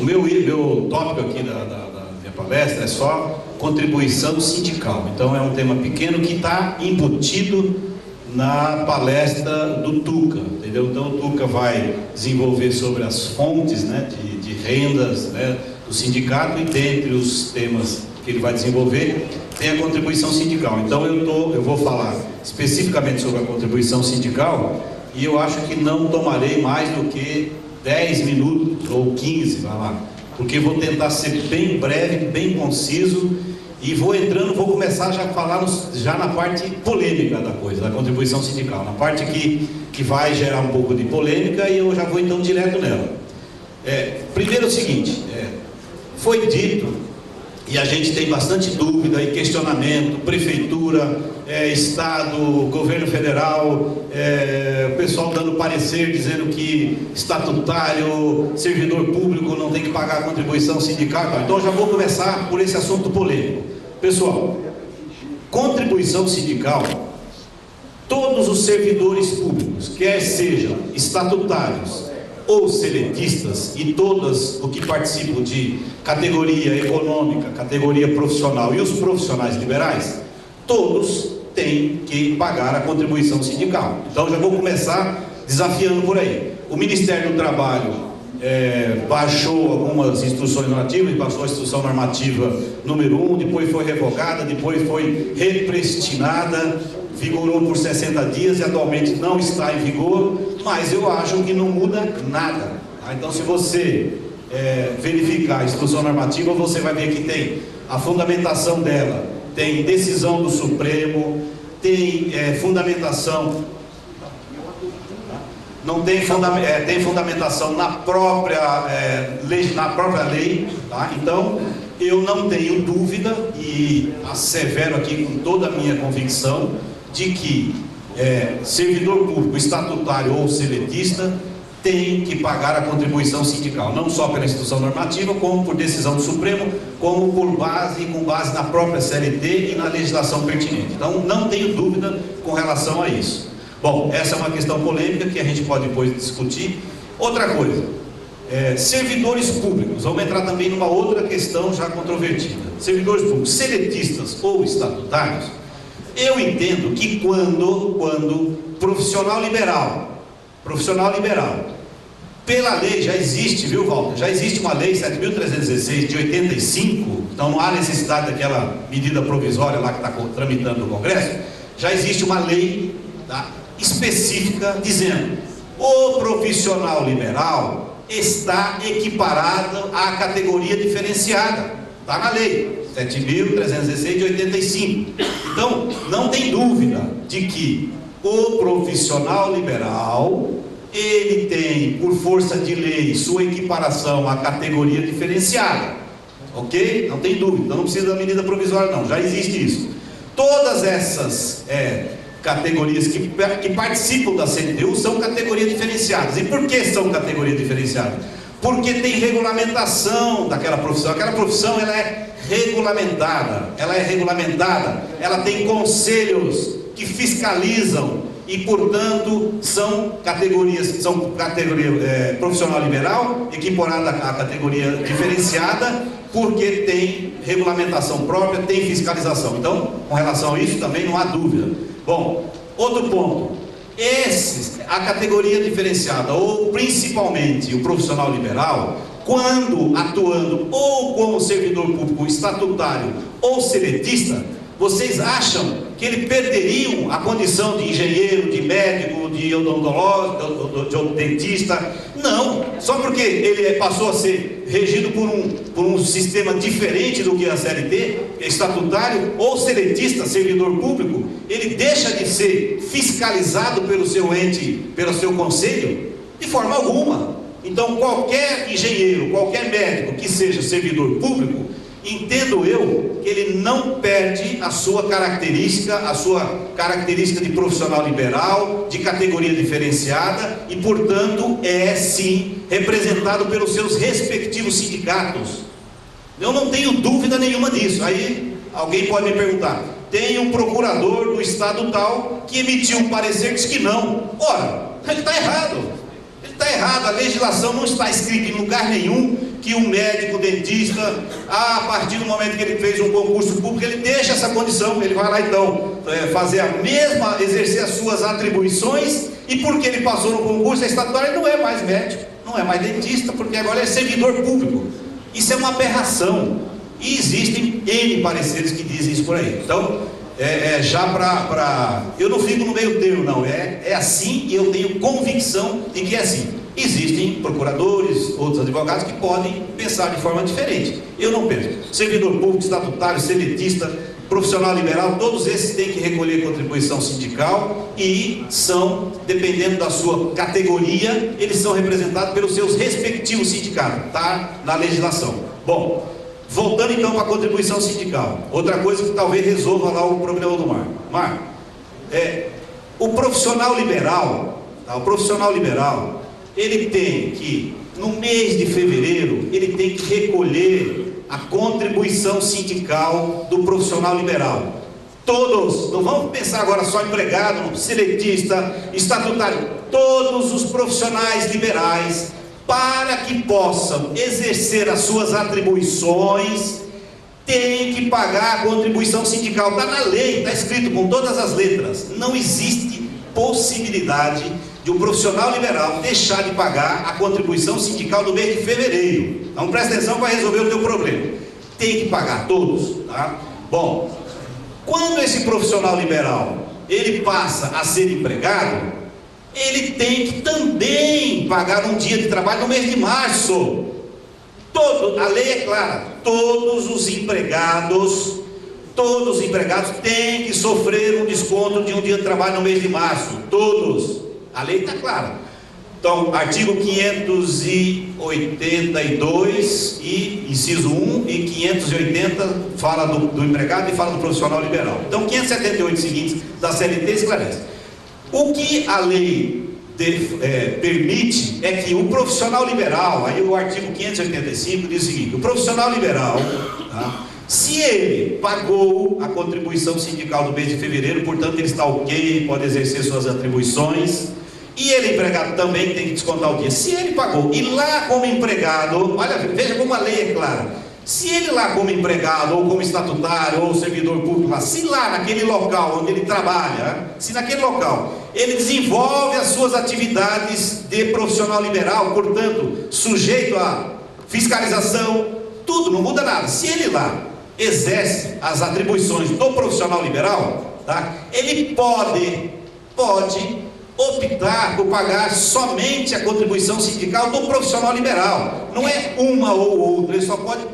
meu tópico aqui da minha palestra é só contribuição sindical. Então é um tema pequeno que está embutido na palestra do Tuca, entendeu? Então o Tuca vai desenvolver sobre as fontes, né, de rendas, né, do sindicato, e dentre os temas que ele vai desenvolver tem a contribuição sindical. Então eu vou falar especificamente sobre a contribuição sindical, e eu acho que não tomarei mais do que 10 minutos ou 15, vai lá, porque vou tentar ser bem breve, bem conciso, e vou começar já a falar já na parte polêmica da coisa, da contribuição sindical, na parte que vai gerar um pouco de polêmica, e eu já vou então direto nela. Primeiro é o seguinte, foi dito, e a gente tem bastante dúvida e questionamento, prefeitura, Estado, governo federal, o pessoal dando parecer, dizendo que estatutário, servidor público não tem que pagar a contribuição sindical. Então já vou começar por esse assunto polêmico. Pessoal, contribuição sindical, todos os servidores públicos, quer sejam estatutários ou seletistas, e todas o que participam de categoria econômica, categoria profissional e os profissionais liberais, todos têm que pagar a contribuição sindical. Então já vou começar desafiando por aí. O Ministério do Trabalho baixou algumas instruções normativas, baixou a instrução normativa número 1, depois foi revogada, depois foi represtinada, vigorou por 60 dias e atualmente não está em vigor, mas eu acho que não muda nada. Então, se você verificar a instrução normativa, você vai ver que tem a fundamentação dela, tem decisão do Supremo, tem fundamentação, não tem, tem fundamentação na própria lei, tá? Então, eu não tenho dúvida, e assevero aqui com toda a minha convicção, de que servidor público, estatutário ou seletista tem que pagar a contribuição sindical, não só pela instrução normativa, como por decisão do Supremo, como com base na própria CLT e na legislação pertinente. Então não tenho dúvida com relação a isso. Bom, essa é uma questão polêmica que a gente pode depois discutir. Outra coisa, servidores públicos, vamos entrar também numa outra questão já controvertida. Servidores públicos, seletistas ou estatutários, eu entendo que quando profissional liberal, pela lei já existe, viu, Walter? Já existe uma lei 7.316 de 85, então não há necessidade daquela medida provisória lá que está tramitando no Congresso. Já existe uma lei, tá, específica dizendo: o profissional liberal está equiparado à categoria diferenciada, está na lei 7.316 de 85. Então, não tem dúvida de que o profissional liberal, ele tem, por força de lei, sua equiparação à categoria diferenciada, ok? Não tem dúvida, então não precisa da medida provisória não, já existe isso. Todas essas categorias que participam da CLTU são categorias diferenciadas. E por que são categorias diferenciadas? Porque tem regulamentação daquela profissão. Aquela profissão ela é regulamentada, ela tem conselhos que fiscalizam e, portanto, são categoria profissional liberal equiparada à categoria diferenciada, porque tem regulamentação própria, tem fiscalização. Então, com relação a isso também não há dúvida. Bom, outro ponto, a categoria diferenciada, ou principalmente o profissional liberal, quando atuando ou como servidor público estatutário ou seletista, vocês acham que ele perderiam a condição de engenheiro, de médico, de odontológico, de dentista? Não, só porque ele passou a ser regido por um sistema diferente do que a CLT, estatutário ou seletista, servidor público, ele deixa de ser fiscalizado pelo seu ente, pelo seu conselho? De forma alguma. Então qualquer engenheiro, qualquer médico que seja servidor público, entendo eu que ele não perde a sua característica de profissional liberal, de categoria diferenciada, e portanto é sim representado pelos seus respectivos sindicatos. Eu não tenho dúvida nenhuma disso. Aí alguém pode me perguntar: tem um procurador do estado tal que emitiu um parecer que diz que não. Ora, ele está errado. Está errado, a legislação não está escrita em lugar nenhum que um médico, dentista, a partir do momento que ele fez um concurso público, ele deixa essa condição, ele vai lá então fazer a mesma, exercer as suas atribuições, e porque ele passou no concurso estatutário, ele não é mais médico, não é mais dentista, porque agora é servidor público. Isso é uma aberração, e existem N pareceres que dizem isso por aí. Então, eu não fico no meio termo, não, é assim, e eu tenho convicção de que é assim. Existem procuradores, outros advogados que podem pensar de forma diferente. Eu não penso. Servidor público, estatutário, seletista, profissional liberal, todos esses têm que recolher contribuição sindical e são, dependendo da sua categoria, eles são representados pelos seus respectivos sindicatos, está na legislação. Bom, voltando então para a contribuição sindical, outra coisa que talvez resolva lá o problema do Marco. O profissional liberal, ele tem que, no mês de fevereiro, ele tem que recolher a contribuição sindical do profissional liberal. Todos, não vamos pensar agora só empregado, seletista, estatutário, todos os profissionais liberais, para que possam exercer as suas atribuições, tem que pagar a contribuição sindical. Está na lei, está escrito com todas as letras. Não existe possibilidade de um profissional liberal deixar de pagar a contribuição sindical do mês de fevereiro. Então presta atenção para resolver o teu problema. Tem que pagar todos, tá? Bom, quando esse profissional liberal ele passa a ser empregado, ele tem que também pagar um dia de trabalho no mês de março. A lei é clara, todos os empregados têm que sofrer um desconto de um dia de trabalho no mês de março, todos. A lei está clara. Então, artigo 582 e inciso 1 e 580 fala do empregado e fala do profissional liberal. Então, 578 seguintes da CLT esclarece. O que a lei permite é que o profissional liberal, aí o artigo 585 diz o seguinte: o profissional liberal, tá, se ele pagou a contribuição sindical do mês de fevereiro, portanto ele está ok, pode exercer suas atribuições, e ele empregado também tem que descontar o dia. Se ele pagou, e lá como empregado, olha, veja como a lei é clara. Se ele lá como empregado, ou como estatutário, ou servidor público lá, se lá naquele local onde ele trabalha, se naquele local ele desenvolve as suas atividades de profissional liberal, portanto, sujeito a fiscalização, tudo, não muda nada. Se ele lá exerce as atribuições do profissional liberal, tá, ele pode optar por pagar somente a contribuição sindical do profissional liberal. Não é uma ou outra, ele pode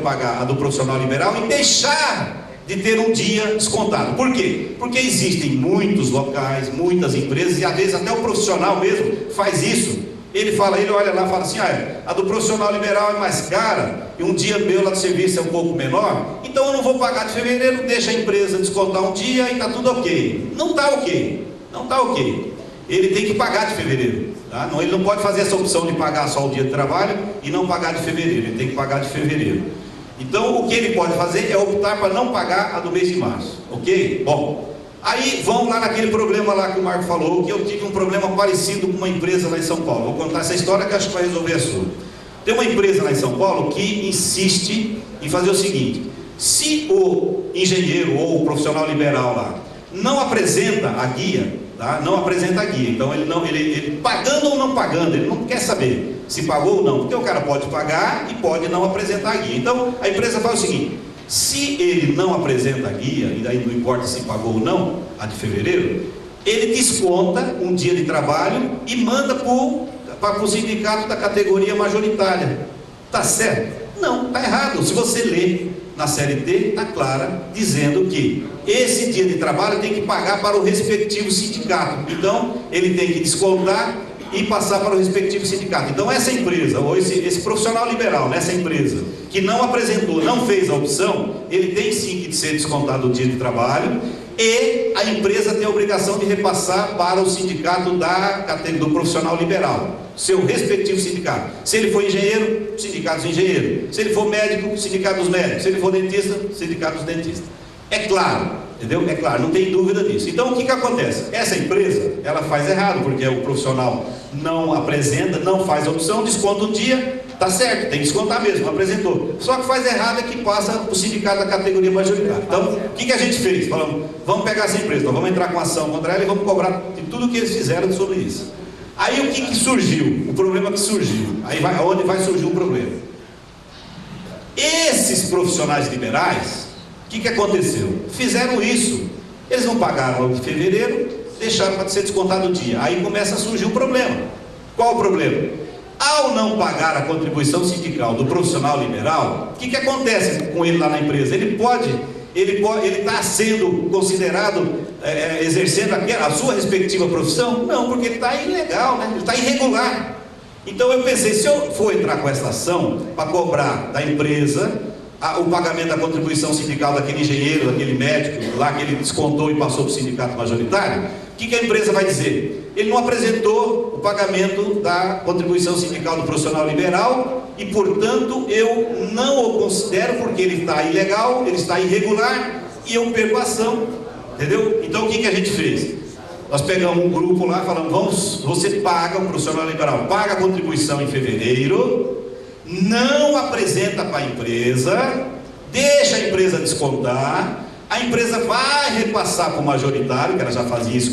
pagar a do profissional liberal e deixar de ter um dia descontado. Por quê? Porque existem muitos locais, muitas empresas, e às vezes até o profissional mesmo faz isso. Ele olha lá e fala assim: a do profissional liberal é mais cara, e um dia meu lá do serviço é um pouco menor, então eu não vou pagar de fevereiro, deixa a empresa descontar um dia e está tudo ok. Não está ok. Não está ok. Ele tem que pagar de fevereiro, tá? Ele não pode fazer essa opção de pagar só o dia de trabalho e não pagar de fevereiro. Ele tem que pagar de fevereiro. Então o que ele pode fazer é optar para não pagar a do mês de março, ok? Bom, aí vamos lá naquele problema lá que o Marco falou, que eu tive um problema parecido com uma empresa lá em São Paulo. Vou contar essa história que acho que vai resolver a sua. Tem uma empresa lá em São Paulo que insiste em fazer o seguinte: se o engenheiro ou o profissional liberal lá não apresenta a guia, tá? Não apresenta a guia, então ele pagando ou não pagando, ele não quer saber se pagou ou não, porque o cara pode pagar e pode não apresentar a guia. Então a empresa faz o seguinte: se ele não apresenta a guia, e daí não importa se pagou ou não, a de fevereiro, ele desconta um dia de trabalho e manda para o sindicato da categoria majoritária. Tá certo? Não, tá errado. Se você ler na CLT, está clara, dizendo que esse dia de trabalho tem que pagar para o respectivo sindicato. Então, ele tem que descontar e passar para o respectivo sindicato. Então, essa empresa, ou esse profissional liberal nessa empresa, que não apresentou, não fez a opção, ele tem sim que ser descontado o dia de trabalho, e a empresa tem a obrigação de repassar para o sindicato do profissional liberal, seu respectivo sindicato. Se ele for engenheiro, sindicato dos engenheiros. Se ele for médico, sindicato dos médicos. Se ele for dentista, sindicato dos dentistas. É claro, Entendeu? É claro, não tem dúvida disso. Então o que acontece? Essa empresa, ela faz errado, porque o profissional não apresenta, não faz a opção, desconta um dia, tá certo, tem que descontar mesmo, não apresentou. Só que faz errado é que passa o sindicato da categoria majoritária. Então, o que a gente fez? Falamos, vamos pegar essa empresa, nós vamos entrar com ação contra ela e vamos cobrar de tudo o que eles fizeram sobre isso. Aí o que surgiu? O problema que surgiu. Aí onde vai surgir o problema? Esses profissionais liberais, o que aconteceu? Fizeram isso. Eles não pagaram de fevereiro, deixaram para ser descontado o dia. Aí começa a surgir um problema. Qual o problema? Ao não pagar a contribuição sindical do profissional liberal, o que acontece com ele lá na empresa? Ele está sendo considerado exercendo a sua respectiva profissão? Não, porque ele está ilegal, né? Ele está irregular. Então eu pensei, se eu for entrar com essa ação para cobrar da empresa o pagamento da contribuição sindical daquele engenheiro, daquele médico lá que ele descontou e passou para o sindicato majoritário, o que a empresa vai dizer? Ele não apresentou o pagamento da contribuição sindical do profissional liberal e, portanto, eu não o considero porque ele está ilegal, ele está irregular e eu perco a ação, entendeu? Então o que a gente fez? Nós pegamos um grupo lá, falamos, você paga, o profissional liberal paga a contribuição em fevereiro, não apresenta para a empresa, deixa a empresa descontar, a empresa vai repassar para o majoritário, que ela já fazia isso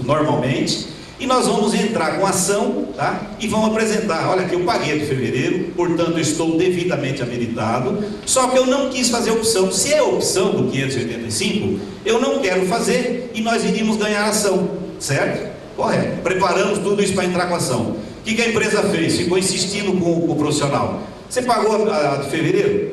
normalmente, e nós vamos entrar com ação, tá? E vamos apresentar, olha aqui, eu paguei de fevereiro, portanto eu estou devidamente habilitado, só que eu não quis fazer opção. Se é opção do 585, eu não quero fazer e nós iríamos ganhar ação, certo? Correto. Preparamos tudo isso para entrar com ação. O que a empresa fez? Ficou insistindo com o profissional. Você pagou a de fevereiro?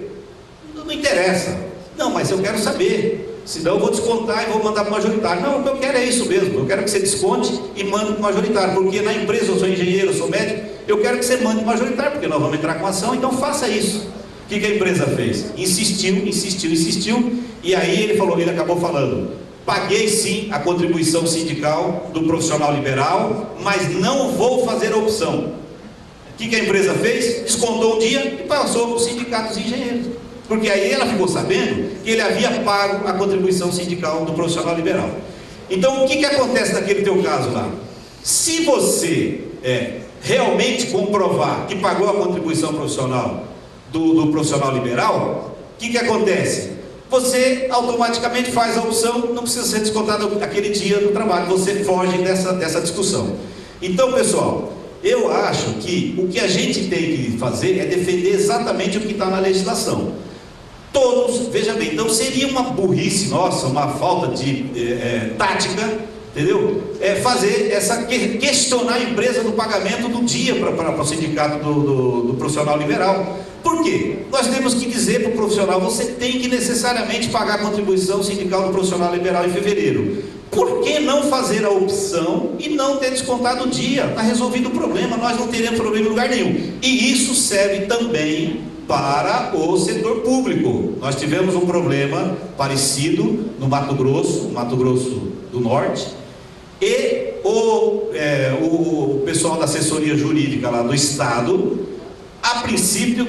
Não interessa. Não, mas eu quero saber. Senão eu vou descontar e vou mandar para o majoritário. Não, o que eu quero é isso mesmo. Eu quero que você desconte e mande para o majoritário. Porque na empresa eu sou engenheiro, eu sou médico. Eu quero que você mande para o majoritário, porque nós vamos entrar com ação. Então faça isso. O que a empresa fez? Insistiu. E aí ele acabou falando: paguei sim a contribuição sindical do profissional liberal, mas não vou fazer a opção. O que a empresa fez? Descontou um dia e passou para os sindicatos engenheiros. Porque aí ela ficou sabendo que ele havia pago a contribuição sindical do profissional liberal. Então o que acontece naquele teu caso lá? Se você realmente comprovar que pagou a contribuição profissional do profissional liberal, o que acontece? Você automaticamente faz a opção, não precisa ser descontado aquele dia do trabalho, você foge dessa discussão. Então, pessoal, eu acho que o que a gente tem que fazer é defender exatamente o que está na legislação. Todos, veja bem, então seria uma burrice nossa, uma falta de tática, entendeu? Questionar a empresa do pagamento do dia para o sindicato do profissional liberal. Por quê? Nós temos que dizer para o profissional: você tem que necessariamente pagar a contribuição sindical do profissional liberal em fevereiro. Por que não fazer a opção e não ter descontado o dia? Está resolvido o problema, nós não teremos problema em lugar nenhum. E isso serve também para o setor público. Nós tivemos um problema parecido no Mato Grosso do Norte, e o pessoal da assessoria jurídica lá do Estado, a princípio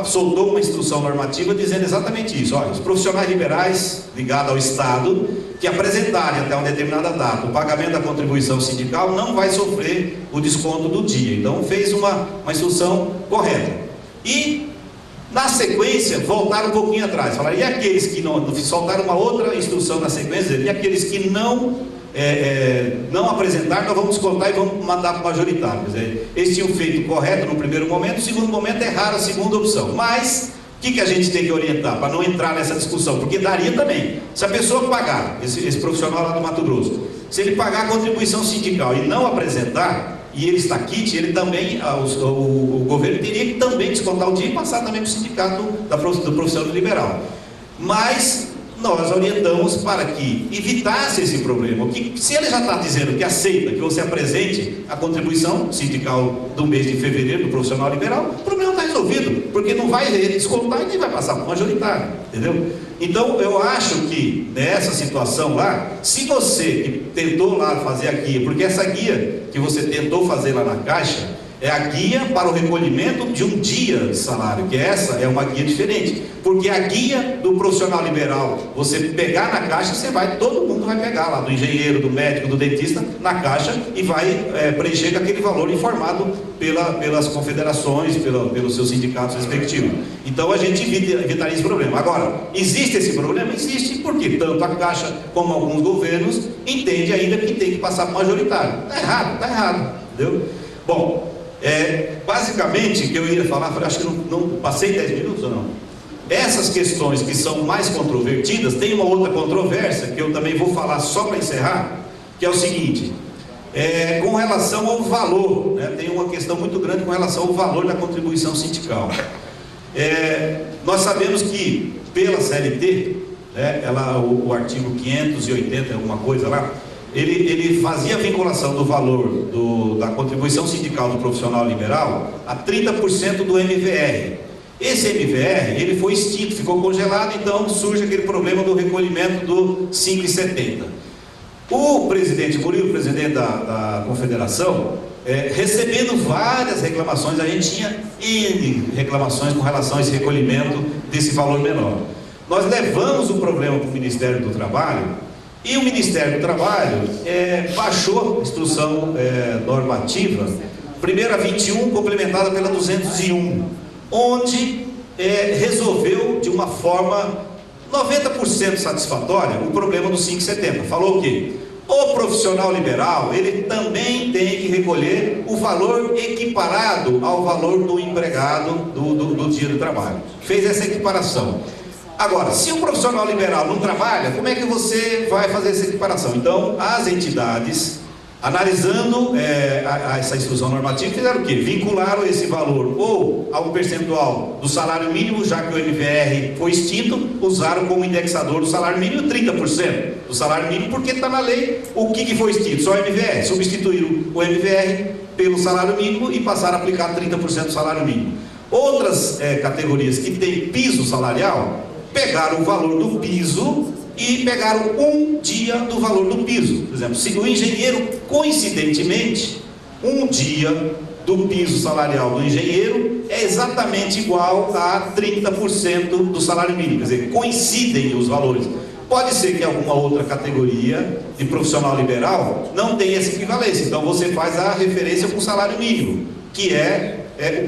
soltou uma instrução normativa dizendo exatamente isso: olha, os profissionais liberais ligados ao Estado que apresentarem até uma determinada data o pagamento da contribuição sindical não vai sofrer o desconto do dia. Então fez uma instrução correta. E na sequência voltaram um pouquinho atrás, falaram: e aqueles que não soltaram uma outra instrução na sequência, e aqueles que não apresentar, nós vamos descontar e vamos mandar para o majoritário. Quer dizer, eles tinham feito correto no primeiro momento, no segundo momento erraram a segunda opção. Mas o que a gente tem que orientar para não entrar nessa discussão? Porque daria também, se a pessoa pagar, esse profissional lá do Mato Grosso, se ele pagar a contribuição sindical e não apresentar, e ele está quite, ele também, o governo teria que também descontar o dia e passar também para o sindicato do profissional liberal. Mas nós orientamos para que evitasse esse problema. Se ele já está dizendo que aceita que você apresente a contribuição sindical do mês de fevereiro do profissional liberal, o problema está resolvido, porque não vai descontar e nem vai passar para o majoritário, entendeu? Então eu acho que nessa situação lá, se você que tentou lá fazer a guia, porque essa guia que você tentou fazer lá na Caixa, É a guia para o recolhimento de um dia de salário, que essa é uma guia diferente, porque a guia do profissional liberal, você pegar na caixa, todo mundo vai pegar lá, do engenheiro, do médico, do dentista, na caixa, e vai preencher com aquele valor informado pelas confederações, pelos seus sindicatos respectivos. Então a gente evitaria esse problema. Agora, existe esse problema? Existe, porque tanto a caixa como alguns governos entendem ainda que tem que passar para o majoritário. Está errado, entendeu? Bom, basicamente o que eu ia falar, acho que não passei 10 minutos ou não? Essas questões que são mais controvertidas, tem uma outra controvérsia que eu também vou falar só para encerrar, que é o seguinte, com relação ao valor, né? Tem uma questão muito grande com relação ao valor da contribuição sindical. Nós sabemos que pela CLT, né, o artigo 580, alguma coisa lá, ele fazia a vinculação do valor da contribuição sindical do profissional liberal a 30% do MVR. Esse MVR, ele foi extinto, ficou congelado, então surge aquele problema do recolhimento do 5,70. O presidente Murilo, presidente da Confederação, recebendo várias reclamações, a gente tinha N reclamações com relação a esse recolhimento desse valor menor. Nós levamos o problema para o Ministério do Trabalho, e o Ministério do Trabalho baixou a instrução normativa, primeira 21, complementada pela 201, onde resolveu de uma forma 90% satisfatória o problema do 5,70. Falou o quê? O profissional liberal, ele também tem que recolher o valor equiparado ao valor do empregado do dia do trabalho. Fez essa equiparação. Agora, se o profissional liberal não trabalha, como é que você vai fazer essa equiparação? Então, as entidades, analisando essa instrução normativa, fizeram o quê? Vincularam esse valor ou ao percentual do salário mínimo, já que o MVR foi extinto, usaram como indexador do salário mínimo 30% do salário mínimo, porque está na lei. O que foi extinto? Só o MVR. Substituíram o MVR pelo salário mínimo e passaram a aplicar 30% do salário mínimo. Outras categorias que têm piso salarial, pegaram o valor do piso e pegaram um dia do valor do piso. Por exemplo, se o engenheiro, coincidentemente, um dia do piso salarial do engenheiro é exatamente igual a 30% do salário mínimo, quer dizer, coincidem os valores. Pode ser que alguma outra categoria de profissional liberal não tenha essa equivalência, então você faz a referência com o salário mínimo, que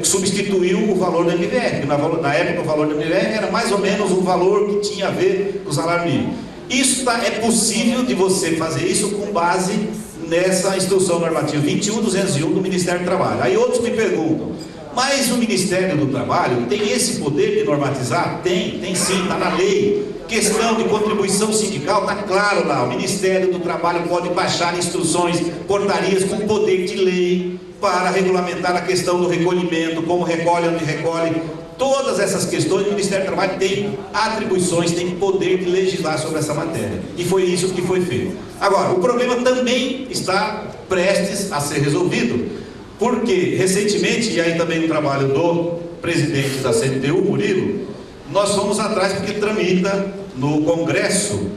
substituiu o valor do MVR, porque na época o valor do MVR era mais ou menos um valor que tinha a ver com o salário mínimo. Isso é possível de você fazer isso com base nessa instrução normativa 21.201 do Ministério do Trabalho. Aí outros me perguntam, mas o Ministério do Trabalho tem esse poder de normatizar? Tem sim, está na lei. Questão de contribuição sindical, está claro lá, o Ministério do Trabalho pode baixar instruções, portarias com poder de lei para regulamentar a questão do recolhimento, como recolhe, onde recolhe, todas essas questões. O Ministério do Trabalho tem atribuições, tem poder de legislar sobre essa matéria, e foi isso que foi feito. Agora, o problema também está prestes a ser resolvido, porque recentemente, e aí também o trabalho do presidente da CNTU, Murilo, nós fomos atrás porque tramita no Congresso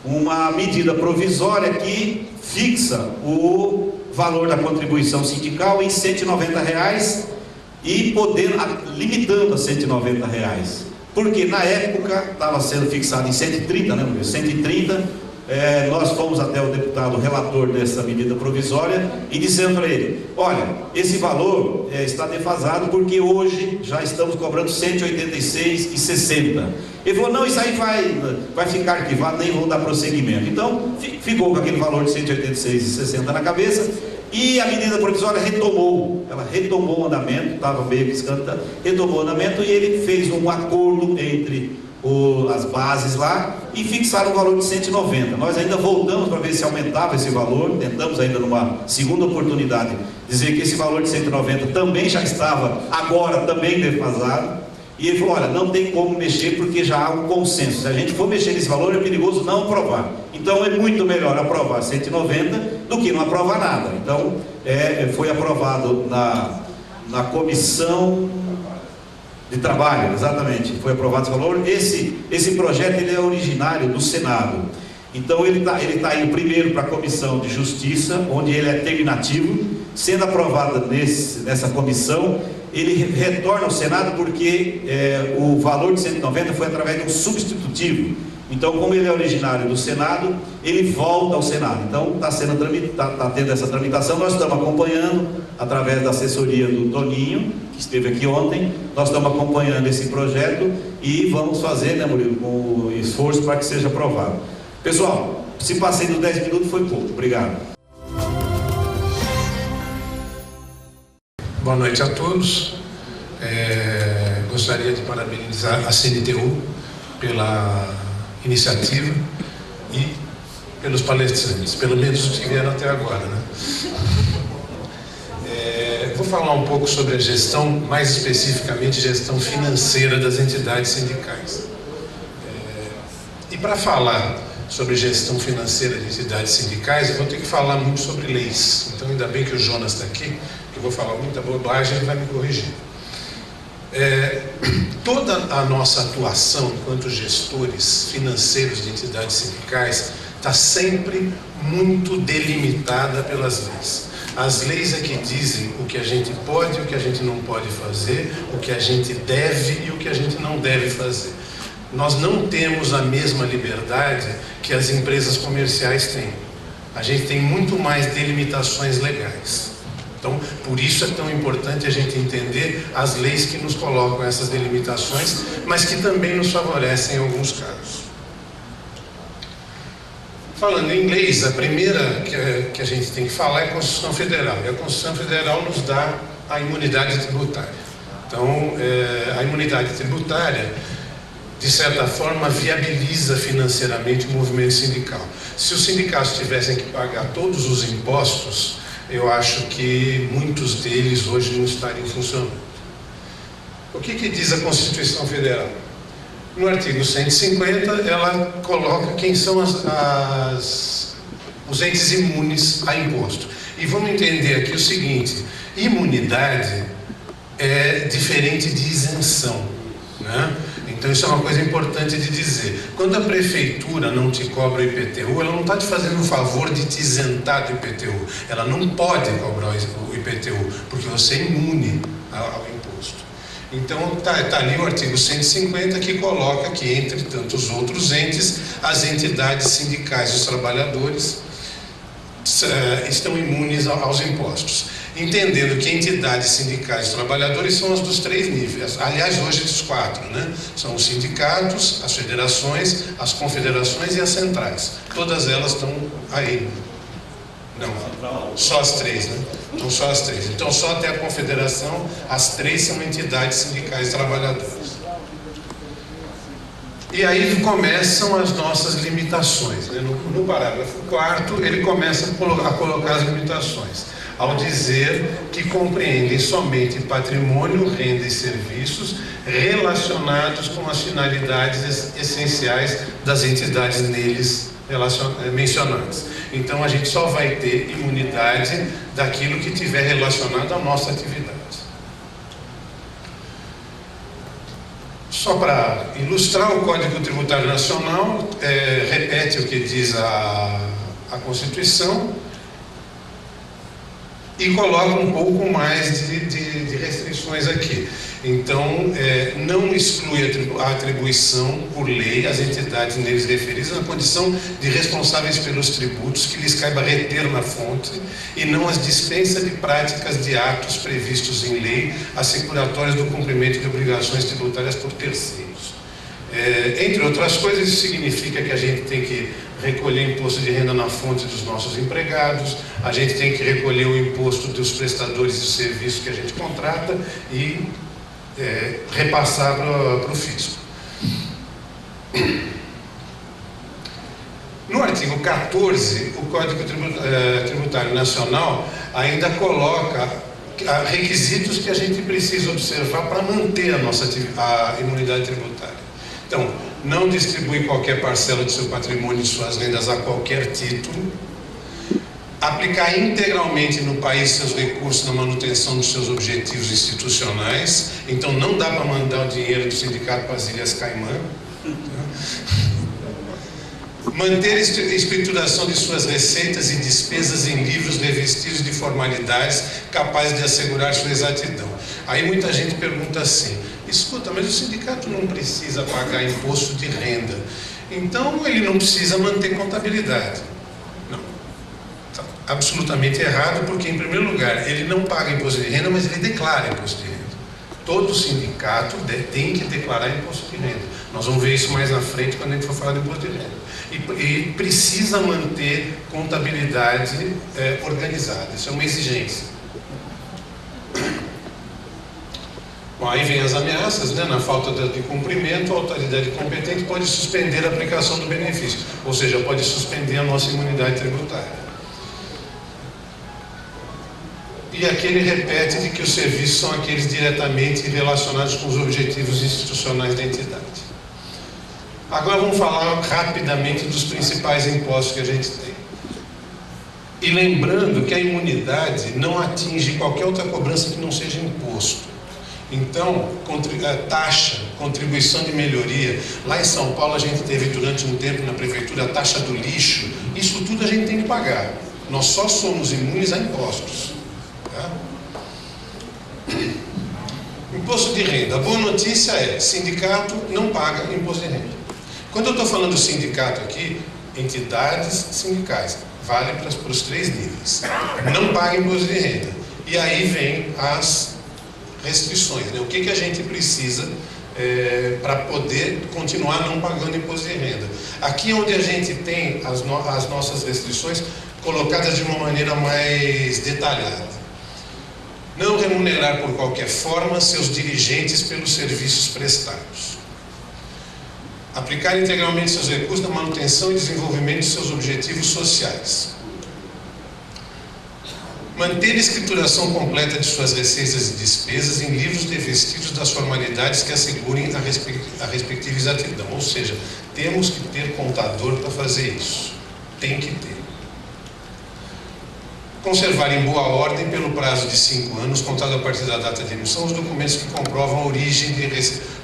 uma medida provisória que fixa o valor da contribuição sindical em R$ 190 e limitando a R$ 190. Porque na época estava sendo fixado em 130, né? 130, nós fomos até o deputado relator dessa medida provisória e dissemos para ele, olha, esse valor está defasado porque hoje já estamos cobrando R$ 186,60. Ele falou, não, isso aí vai ficar arquivado, nem vou dar prosseguimento. Então, ficou com aquele valor de R$ 186,60 na cabeça, e a medida provisória retomou o andamento, estava meio escantando, retomou o andamento, e ele fez um acordo entre as bases lá e fixaram o valor de 190. Nós ainda voltamos para ver se aumentava esse valor, tentamos ainda numa segunda oportunidade dizer que esse valor de 190 também já estava agora também defasado, e ele falou, olha, não tem como mexer porque já há um consenso, se a gente for mexer nesse valor é perigoso não aprovar, então é muito melhor aprovar 190 do que não aprovar nada. Então foi aprovado na comissão de trabalho, exatamente, foi aprovado esse valor. Esse projeto ele é originário do Senado, então ele tá indo primeiro para a Comissão de Justiça, onde ele é terminativo, sendo aprovado nessa comissão, ele retorna ao Senado porque o valor de 190 foi através de um substitutivo. Então, como ele é originário do Senado, ele volta ao Senado. Então, está tendo essa tramitação. Nós estamos acompanhando através da assessoria do Toninho, que esteve aqui ontem. Nós estamos acompanhando esse projeto e vamos fazer, né, Murilo, com esforço para que seja aprovado. Pessoal, se passei dos 10 minutos foi pouco. Obrigado. Boa noite a todos. Gostaria de parabenizar a CNTU pela iniciativa e pelos palestrantes, pelo menos os que vieram até agora, né? Vou falar um pouco sobre a gestão, mais especificamente gestão financeira das entidades sindicais. E para falar sobre gestão financeira de entidades sindicais, eu vou ter que falar muito sobre leis. Então, ainda bem que o Jonas está aqui, que eu vou falar muita bobagem, ele vai me corrigir. Toda a nossa atuação enquanto gestores financeiros de entidades sindicais está sempre muito delimitada pelas leis. As leis é que dizem o que a gente pode e o que a gente não pode fazer, o que a gente deve e o que a gente não deve fazer. Nós não temos a mesma liberdade que as empresas comerciais têm. A gente tem muito mais delimitações legais. Então, por isso é tão importante a gente entender as leis que nos colocam essas delimitações, mas que também nos favorecem em alguns casos. Falando em leis, a primeira que a gente tem que falar é a Constituição Federal. E a Constituição Federal nos dá a imunidade tributária. Então, a imunidade tributária, de certa forma, viabiliza financeiramente o movimento sindical. Se os sindicatos tivessem que pagar todos os impostos, eu acho que muitos deles hoje não estariam funcionando. O que diz a Constituição Federal? No artigo 150, ela coloca quem são os entes imunes a imposto. E vamos entender aqui o seguinte: imunidade é diferente de isenção, né? Então isso é uma coisa importante de dizer. Quando a prefeitura não te cobra o IPTU, ela não está te fazendo o favor de te isentar do IPTU. Ela não pode cobrar o IPTU, porque você é imune ao imposto. Então está ali o artigo 150 que coloca que, entre tantos outros entes, as entidades sindicais e os trabalhadores estão imunes aos impostos. Entendendo que entidades sindicais e trabalhadores são as dos 3 níveis, aliás, hoje dos 4, né? São os sindicatos, as federações, as confederações e as centrais. Todas elas estão aí. Não, só as 3, né? Então, só as 3. Então, só até a confederação, as 3 são entidades sindicais e trabalhadoras. E aí começam as nossas limitações, né? No parágrafo 4º, ele começa a colocar as limitações, ao dizer que compreendem somente patrimônio, renda e serviços relacionados com as finalidades essenciais das entidades neles mencionadas. Então, a gente só vai ter imunidade daquilo que tiver relacionado à nossa atividade. Só para ilustrar, o Código Tributário Nacional repete o que diz a Constituição e coloca um pouco mais de restrições aqui. Então, não exclui a atribuição por lei às entidades neles referidas na condição de responsáveis pelos tributos que lhes caiba reter na fonte e não as dispensa de práticas de atos previstos em lei assecuratórias do cumprimento de obrigações tributárias por terceiros. Entre outras coisas, isso significa que a gente tem que recolher imposto de renda na fonte dos nossos empregados, a gente tem que recolher o imposto dos prestadores de serviços que a gente contrata e repassar para o fisco. No artigo 14, o Código Tributário Nacional ainda coloca requisitos que a gente precisa observar para manter a imunidade tributária. Então, não distribui qualquer parcela de seu patrimônio e suas rendas a qualquer título, aplicar integralmente no país seus recursos na manutenção dos seus objetivos institucionais. Então, não dá para mandar o dinheiro do sindicato para as Ilhas Caimã. Manter a escrituração de suas receitas e despesas em livros revestidos de formalidades capazes de assegurar sua exatidão. Aí muita gente pergunta assim: escuta, mas o sindicato não precisa pagar imposto de renda, então ele não precisa manter contabilidade. Não, está absolutamente errado, porque em primeiro lugar ele não paga imposto de renda, mas ele declara imposto de renda. Todo sindicato tem que declarar imposto de renda. Nós vamos ver isso mais na frente quando a gente for falar de imposto de renda. E precisa manter contabilidade organizada. Isso é uma exigência. Bom, aí vem as ameaças, né? Na falta de cumprimento, a autoridade competente pode suspender a aplicação do benefício, ou seja, pode suspender a nossa imunidade tributária. E aqui ele repete de que os serviços são aqueles diretamente relacionados com os objetivos institucionais da entidade. Agora vamos falar rapidamente dos principais impostos que a gente tem. E lembrando que a imunidade não atinge qualquer outra cobrança que não seja imposto. Então, taxa, contribuição de melhoria. Lá em São Paulo a gente teve durante um tempo na prefeitura a taxa do lixo. Isso tudo a gente tem que pagar. Nós só somos imunes a impostos. Tá? Imposto de renda. A boa notícia é: sindicato não paga imposto de renda. Quando eu estou falando sindicato aqui, entidades sindicais, vale para os 3 níveis. Não paga imposto de renda. E aí vem as restrições, né? O que a gente precisa para poder continuar não pagando imposto de renda. Aqui é onde a gente tem as nossas restrições colocadas de uma maneira mais detalhada. Não remunerar por qualquer forma seus dirigentes pelos serviços prestados. Aplicar integralmente seus recursos na manutenção e desenvolvimento de seus objetivos sociais. Manter a escrituração completa de suas receitas e despesas em livros revestidos das formalidades que assegurem a respectiva exatidão. Ou seja, temos que ter contador para fazer isso. Tem que ter. Conservar em boa ordem, pelo prazo de 5 anos, contado a partir da data de emissão, os documentos que comprovam a origem de receita.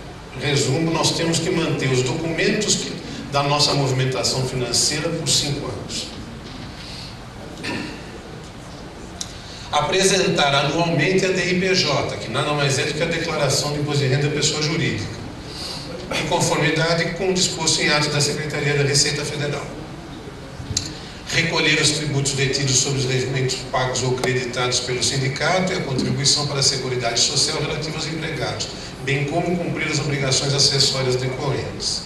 Resumo, nós temos que manter os documentos da nossa movimentação financeira por 5 anos. Apresentar anualmente a DIPJ, que nada mais é do que a Declaração de Imposto de Renda da Pessoa Jurídica, em conformidade com o disposto em ato da Secretaria da Receita Federal. Recolher os tributos detidos sobre os rendimentos pagos ou creditados pelo sindicato e a contribuição para a Seguridade Social relativa aos empregados, bem como cumprir as obrigações acessórias decorrentes.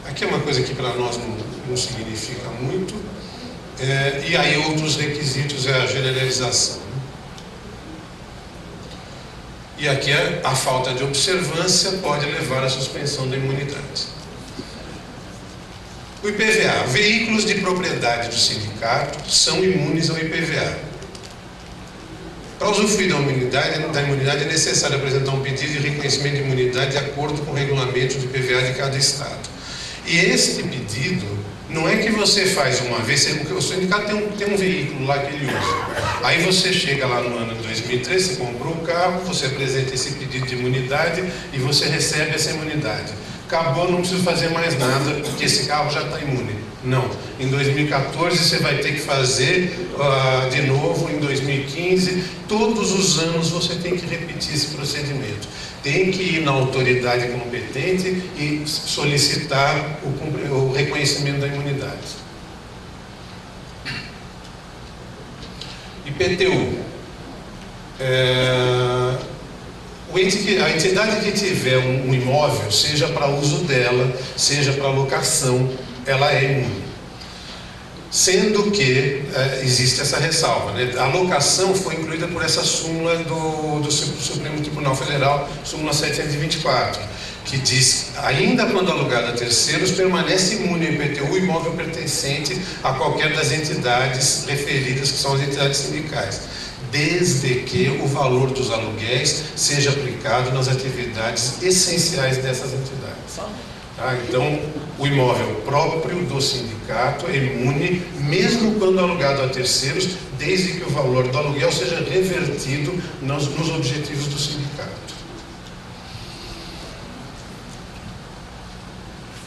Aqui é uma coisa que para nós não significa muito, e aí outros requisitos é a generalização. E aqui a falta de observância pode levar à suspensão da imunidade. O IPVA. Veículos de propriedade do sindicato são imunes ao IPVA. Para usufruir da imunidade é necessário apresentar um pedido de reconhecimento de imunidade de acordo com o regulamento de IPVA de cada estado. E este pedido não é que você faz uma vez, o sindicato tem um veículo lá que ele usa. Aí você chega lá no ano de 2003, você comprou o carro, você apresenta esse pedido de imunidade e você recebe essa imunidade. Acabou, não precisa fazer mais nada, porque esse carro já está imune. Não. Em 2014 você vai ter que fazer de novo, em 2015, todos os anos você tem que repetir esse procedimento. Tem que ir na autoridade competente e solicitar o reconhecimento da imunidade. IPTU. A entidade que tiver um imóvel, seja para uso dela, seja para locação, ela é imune. Sendo que existe essa ressalva, né? A locação foi incluída por essa súmula do Supremo Tribunal Federal, súmula 724, que diz: ainda quando alugado a terceiros, permanece imune ao IPTU o imóvel pertencente a qualquer das entidades referidas, que são as entidades sindicais, desde que o valor dos aluguéis seja aplicado nas atividades essenciais dessas entidades. Tá? Então, o imóvel próprio do sindicato é imune, mesmo quando alugado a terceiros, desde que o valor do aluguel seja revertido nos objetivos do sindicato.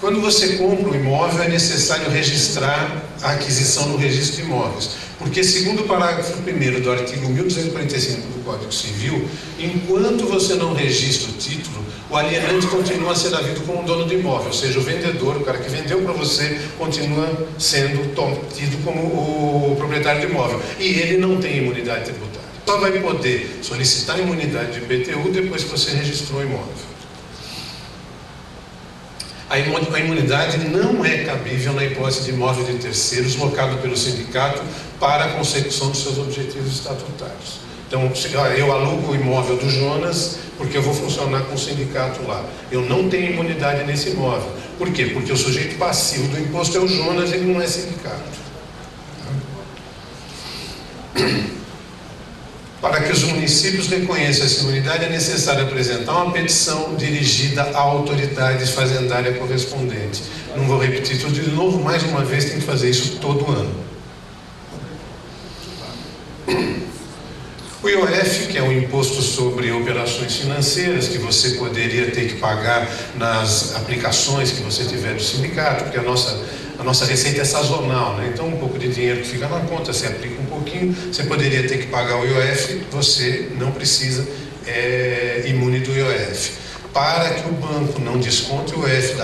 Quando você compra um imóvel, é necessário registrar a aquisição no registro de imóveis, porque segundo o parágrafo 1º do artigo 1245 do Código Civil, enquanto você não registra o título, o alienante continua a ser havido como dono do imóvel, ou seja, o vendedor, o cara que vendeu para você, continua sendo tido como o proprietário do imóvel, e ele não tem imunidade tributária. Só vai poder solicitar imunidade de IPTU depois que você registrou o imóvel. A imunidade não é cabível na hipótese de imóvel de terceiros locado pelo sindicato para a consecução dos seus objetivos estatutários. Então, eu alugo o imóvel do Jonas porque eu vou funcionar com o sindicato lá. Eu não tenho imunidade nesse imóvel. Por quê? Porque o sujeito passivo do imposto é o Jonas, ele não é sindicato. Para que os municípios reconheçam essa imunidade, é necessário apresentar uma petição dirigida à autoridade fazendária correspondente. Não vou repetir tudo de novo, mais uma vez tem que fazer isso todo ano. O IOF, que é o Imposto sobre Operações Financeiras, que você poderia ter que pagar nas aplicações que você tiver do sindicato, porque a nossa receita é sazonal, né? Então um pouco de dinheiro que fica na conta, você aplica um pouquinho, você poderia ter que pagar o IOF, você não precisa, imune do IOF. Para que o banco não desconte o IOF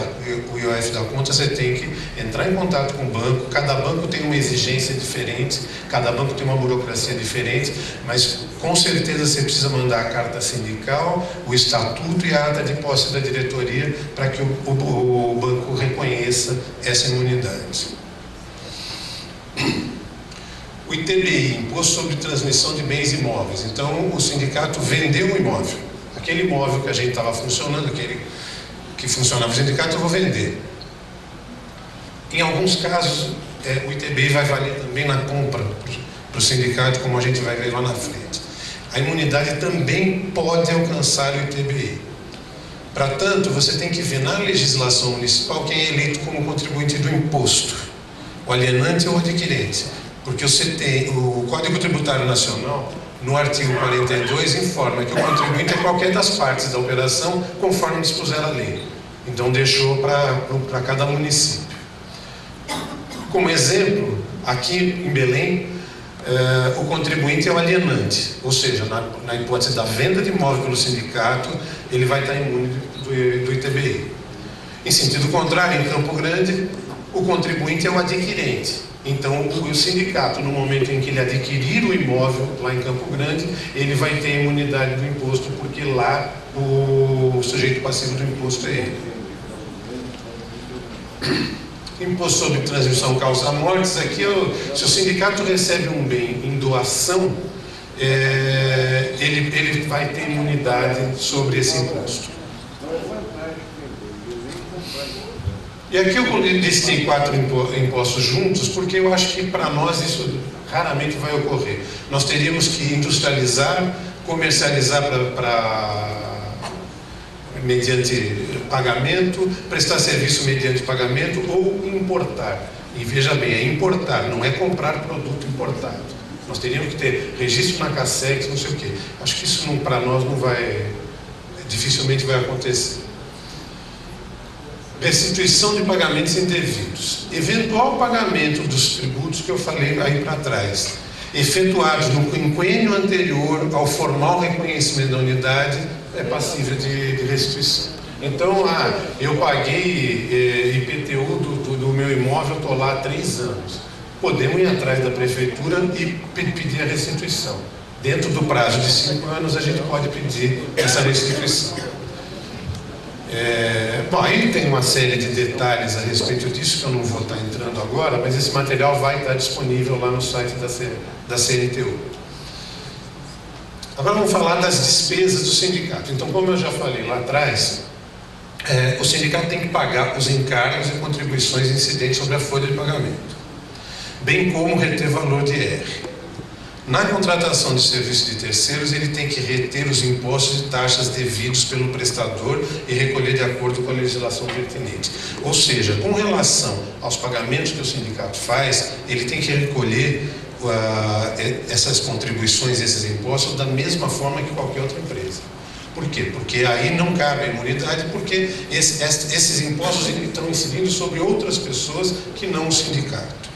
da conta, você tem que entrar em contato com o banco. Cada banco tem uma exigência diferente, cada banco tem uma burocracia diferente, mas com certeza você precisa mandar a carta sindical, o estatuto e a ata de posse da diretoria para que o banco reconheça essa imunidade. O ITBI, Imposto sobre Transmissão de Bens Imóveis. Então, o sindicato vendeu um imóvel. Aquele imóvel que a gente estava funcionando, aquele que funcionava o sindicato, eu vou vender. Em alguns casos, o ITBI vai valer também na compra para o sindicato, como a gente vai ver lá na frente. A imunidade também pode alcançar o ITBI. Para tanto, você tem que ver na legislação municipal quem é eleito como contribuinte do imposto, o alienante ou o adquirente. Porque você tem o Código Tributário Nacional, no artigo 42, informa que o contribuinte é qualquer das partes da operação, conforme dispuser a lei. Então, deixou para cada município. Como exemplo, aqui em Belém, o contribuinte é o alienante, ou seja, na hipótese da venda de imóvel pelo sindicato, ele vai estar imune do ITBI. Em sentido contrário, em Campo Grande, o contribuinte é o adquirente. Então, o sindicato, no momento em que ele adquirir o imóvel lá em Campo Grande, ele vai ter imunidade do imposto, porque lá o sujeito passivo do imposto é ele. Imposto sobre transmissão causa mortes. Aqui, se o sindicato recebe um bem em doação, ele vai ter imunidade sobre esse imposto. E aqui eu listei 4 impostos juntos, porque eu acho que para nós isso raramente vai ocorrer. Nós teríamos que industrializar, comercializar mediante pagamento, prestar serviço mediante pagamento ou importar. E veja bem, é importar, não é comprar produto importado. Nós teríamos que ter registro na CACEX, não sei o quê. Acho que isso para nós não vai, dificilmente vai acontecer. Restituição de pagamentos indevidos. Eventual pagamento dos tributos que eu falei aí para trás, efetuados no quinquênio anterior ao formal reconhecimento da unidade, é passível de restituição. Então, eu paguei IPTU do meu imóvel, estou lá há 3 anos. Podemos ir atrás da prefeitura e pedir a restituição. Dentro do prazo de 5 anos, a gente pode pedir essa restituição. Bom, aí tem uma série de detalhes a respeito disso que eu não vou estar entrando agora, mas esse material vai estar disponível lá no site da CNTU. Agora vamos falar das despesas do sindicato. Então, como eu já falei lá atrás, o sindicato tem que pagar os encargos e contribuições incidentes sobre a folha de pagamento, bem como reter valor de IR. Na contratação de serviço de terceiros, ele tem que reter os impostos e taxas devidos pelo prestador e recolher de acordo com a legislação pertinente. Ou seja, com relação aos pagamentos que o sindicato faz, ele tem que recolher essas contribuições, esses impostos, da mesma forma que qualquer outra empresa. Por quê? Porque aí não cabe a imunidade, porque esses impostos estão incidindo sobre outras pessoas que não o sindicato.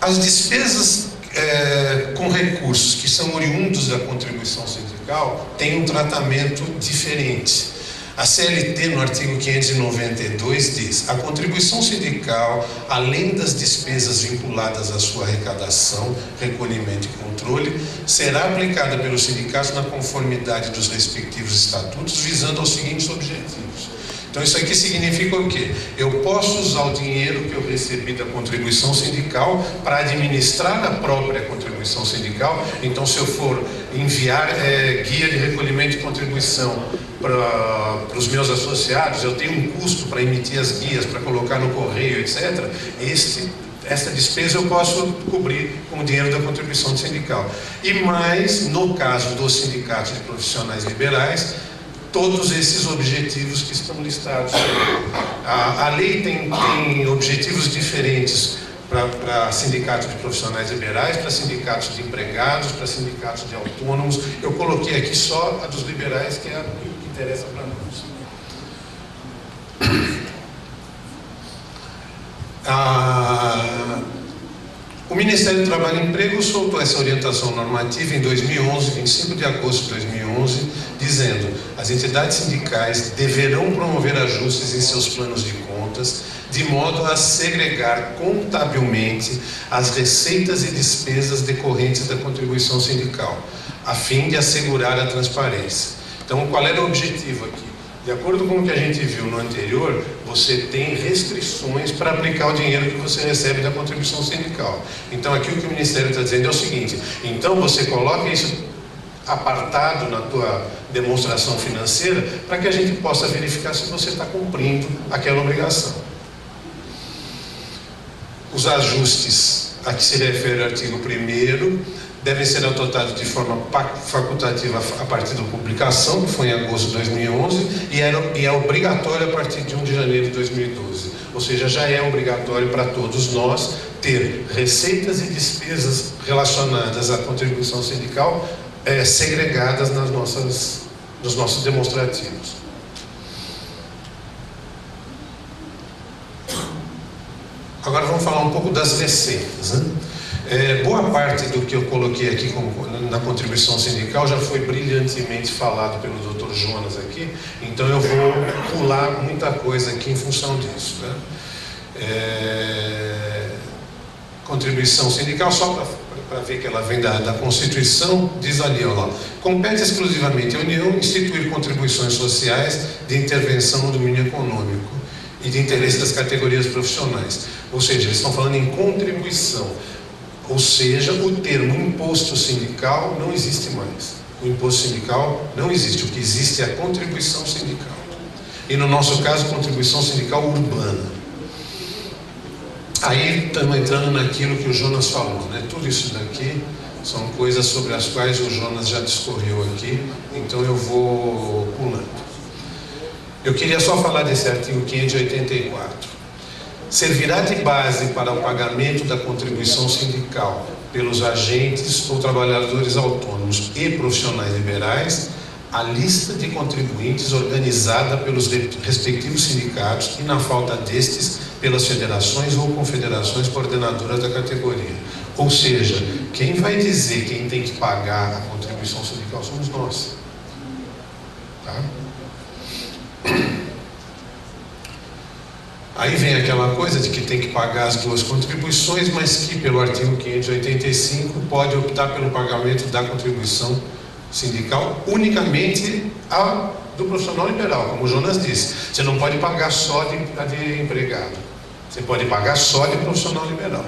As despesas com recursos que são oriundos da contribuição sindical têm um tratamento diferente. A CLT, no artigo 592, diz: a contribuição sindical, além das despesas vinculadas à sua arrecadação, recolhimento e controle, será aplicada pelos sindicatos na conformidade dos respectivos estatutos, visando aos seguintes objetivos. Então isso aqui significa o quê? Eu posso usar o dinheiro que eu recebi da contribuição sindical para administrar a própria contribuição sindical. Então, se eu for enviar guia de recolhimento de contribuição para os meus associados, eu tenho um custo para emitir as guias, para colocar no correio, etc. Essa despesa eu posso cobrir com o dinheiro da contribuição sindical. E mais, no caso dos sindicatos de profissionais liberais, todos esses objetivos que estão listados. A lei tem objetivos diferentes para sindicatos de profissionais liberais, para sindicatos de empregados, para sindicatos de autônomos. Eu coloquei aqui só a dos liberais, que é a que interessa para nós. O Ministério do Trabalho e Emprego soltou essa orientação normativa em 2011, 25 de agosto de 2011, dizendo: as entidades sindicais deverão promover ajustes em seus planos de contas, de modo a segregar contabilmente as receitas e despesas decorrentes da contribuição sindical, a fim de assegurar a transparência. Então, qual era o objetivo aqui? De acordo com o que a gente viu no anterior, você tem restrições para aplicar o dinheiro que você recebe da contribuição sindical. Então, aqui o que o Ministério está dizendo é o seguinte: então você coloca isso apartado na tua demonstração financeira para que a gente possa verificar se você está cumprindo aquela obrigação. Os ajustes a que se refere o artigo 1º devem ser adotados de forma facultativa a partir da publicação, que foi em agosto de 2011, e é obrigatório a partir de 1 de janeiro de 2012. Ou seja, já é obrigatório para todos nós ter receitas e despesas relacionadas à contribuição sindical segregadas nos nossos demonstrativos. Agora vamos falar um pouco das receitas, né? Boa parte do que eu coloquei aqui na contribuição sindical já foi brilhantemente falado pelo Dr. Jonas aqui, então eu vou pular muita coisa aqui em função disso, né? Contribuição sindical, só para ver que ela vem da Constituição, diz ali, ó lá: compete exclusivamente à União instituir contribuições sociais de intervenção no domínio econômico e de interesse das categorias profissionais. Ou seja, eles estão falando em contribuição. Ou seja, o termo imposto sindical não existe mais. O imposto sindical não existe. O que existe é a contribuição sindical. E no nosso caso, contribuição sindical urbana. Aí estamos entrando naquilo que o Jonas falou, né? Tudo isso daqui são coisas sobre as quais o Jonas já discorreu aqui, então eu vou pulando. Eu queria só falar desse artigo 584. Servirá de base para o pagamento da contribuição sindical pelos agentes ou trabalhadores autônomos e profissionais liberais a lista de contribuintes organizada pelos respectivos sindicatos e, na falta destes, pelas federações ou confederações coordenadoras da categoria. Ou seja, quem vai dizer quem tem que pagar a contribuição sindical somos nós. Tá? Aí vem aquela coisa de que tem que pagar as duas contribuições, mas que pelo artigo 585 pode optar pelo pagamento da contribuição sindical unicamente a do profissional liberal, como o Jonas disse. Você não pode pagar só de empregado, você pode pagar só de profissional liberal.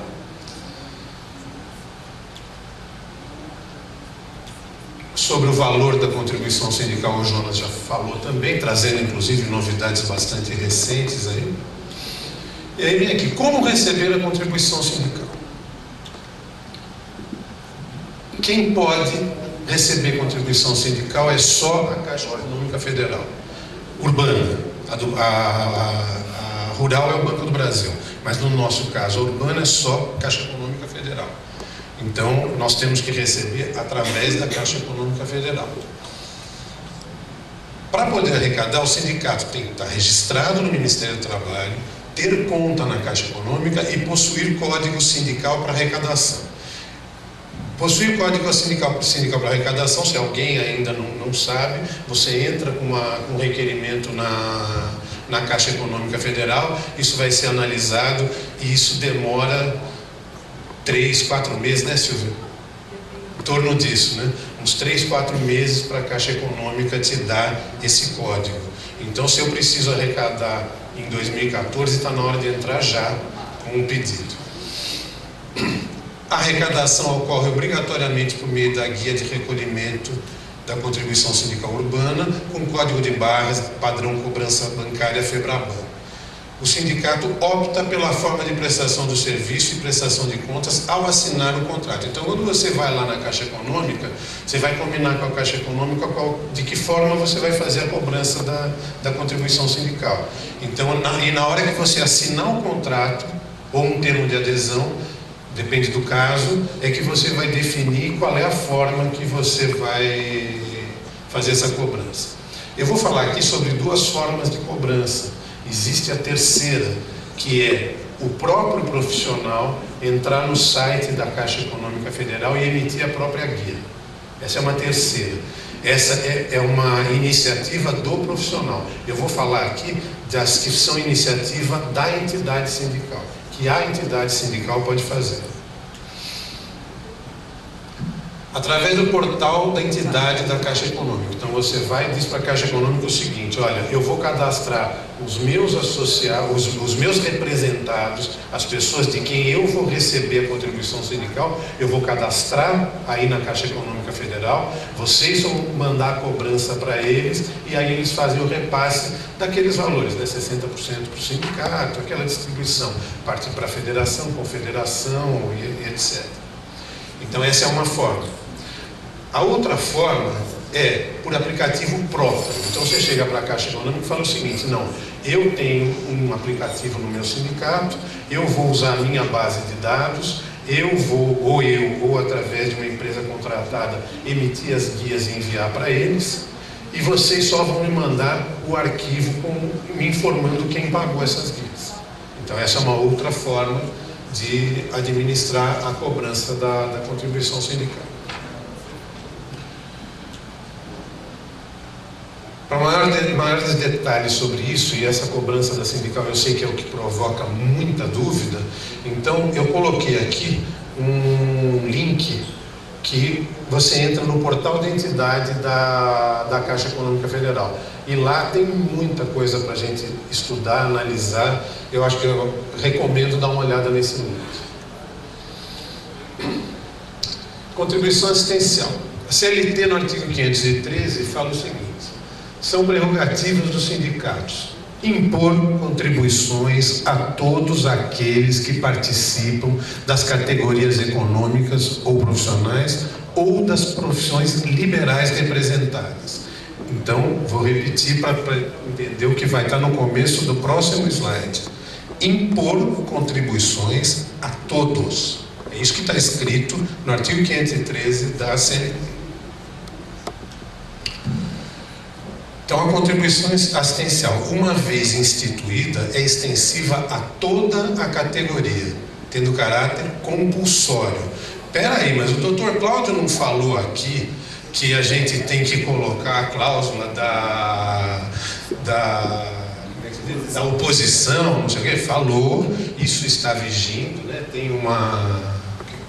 Sobre o valor da contribuição sindical, o Jonas já falou também, trazendo inclusive novidades bastante recentes aí. E aí vem aqui: como receber a contribuição sindical? Quem pode receber contribuição sindical é só a Caixa Econômica Federal, urbana. A rural é o Banco do Brasil, mas no nosso caso, a urbana é só Caixa Econômica Federal. Então, nós temos que receber através da Caixa Econômica Federal. Para poder arrecadar, o sindicato tem que estar registrado no Ministério do Trabalho, ter conta na Caixa Econômica e possuir código sindical para arrecadação. Possuir código sindical para arrecadação, se alguém ainda não sabe, você entra com um requerimento na Caixa Econômica Federal, isso vai ser analisado e isso demora 3, 4 meses, né, Silvia? Em torno disso, né? Uns 3, 4 meses para a Caixa Econômica te dar esse código. Então, se eu preciso arrecadar em 2014, está na hora de entrar já com um pedido. A arrecadação ocorre obrigatoriamente por meio da guia de recolhimento da contribuição sindical urbana, com código de barras, padrão cobrança bancária FEBRABAN. O sindicato opta pela forma de prestação do serviço e prestação de contas ao assinar o contrato. Então, quando você vai lá na Caixa Econômica, você vai combinar com a Caixa Econômica de que forma você vai fazer a cobrança da contribuição sindical. Então, na hora que você assinar o contrato ou um termo de adesão, depende do caso, é que você vai definir qual é a forma que você vai fazer essa cobrança. Eu vou falar aqui sobre 2 formas de cobrança. Existe a terceira, que é o próprio profissional entrar no site da Caixa Econômica Federal e emitir a própria guia. Essa é uma terceira. Essa é uma iniciativa do profissional. Eu vou falar aqui das que são iniciativa da entidade sindical, que a entidade sindical pode fazer. Através do portal da entidade da Caixa Econômica. Então você vai e diz para a Caixa Econômica o seguinte: olha, eu vou cadastrar os meus associados, os meus representados, as pessoas de quem eu vou receber a contribuição sindical, eu vou cadastrar aí na Caixa Econômica Federal, vocês vão mandar a cobrança para eles e aí eles fazem o repasse daqueles valores, né? 60% para o sindicato, aquela distribuição, parte para a federação, confederação e etc. Então essa é uma forma. A outra forma é por aplicativo próprio. Então você chega para a Caixa Econômica e fala o seguinte: não, eu tenho um aplicativo no meu sindicato, eu vou usar a minha base de dados, eu ou através de uma empresa contratada, emitir as guias e enviar para eles, e vocês só vão me mandar o arquivo me informando quem pagou essas guias. Então essa é uma outra forma de administrar a cobrança da contribuição sindical. Para maiores detalhes sobre isso, e essa cobrança da sindical eu sei que é o que provoca muita dúvida, então eu coloquei aqui um link que você entra no portal da entidade da Caixa Econômica Federal. E lá tem muita coisa para a gente estudar, analisar. Eu acho que eu recomendo dar uma olhada nesse link. Contribuição assistencial. A CLT, no artigo 513, fala o seguinte: são prerrogativas dos sindicatos impor contribuições a todos aqueles que participam das categorias econômicas ou profissionais ou das profissões liberais representadas. Então, vou repetir para entender o que vai estar no começo do próximo slide. Impor contribuições a todos. É isso que está escrito no artigo 513 da CLT. Então, a contribuição assistencial, uma vez instituída, é extensiva a toda a categoria, tendo caráter compulsório. Da mas o doutor Cláudio não falou aqui que a gente tem que colocar a cláusula da oposição, não sei o que? Falou, isso está vigindo, né? Tem uma...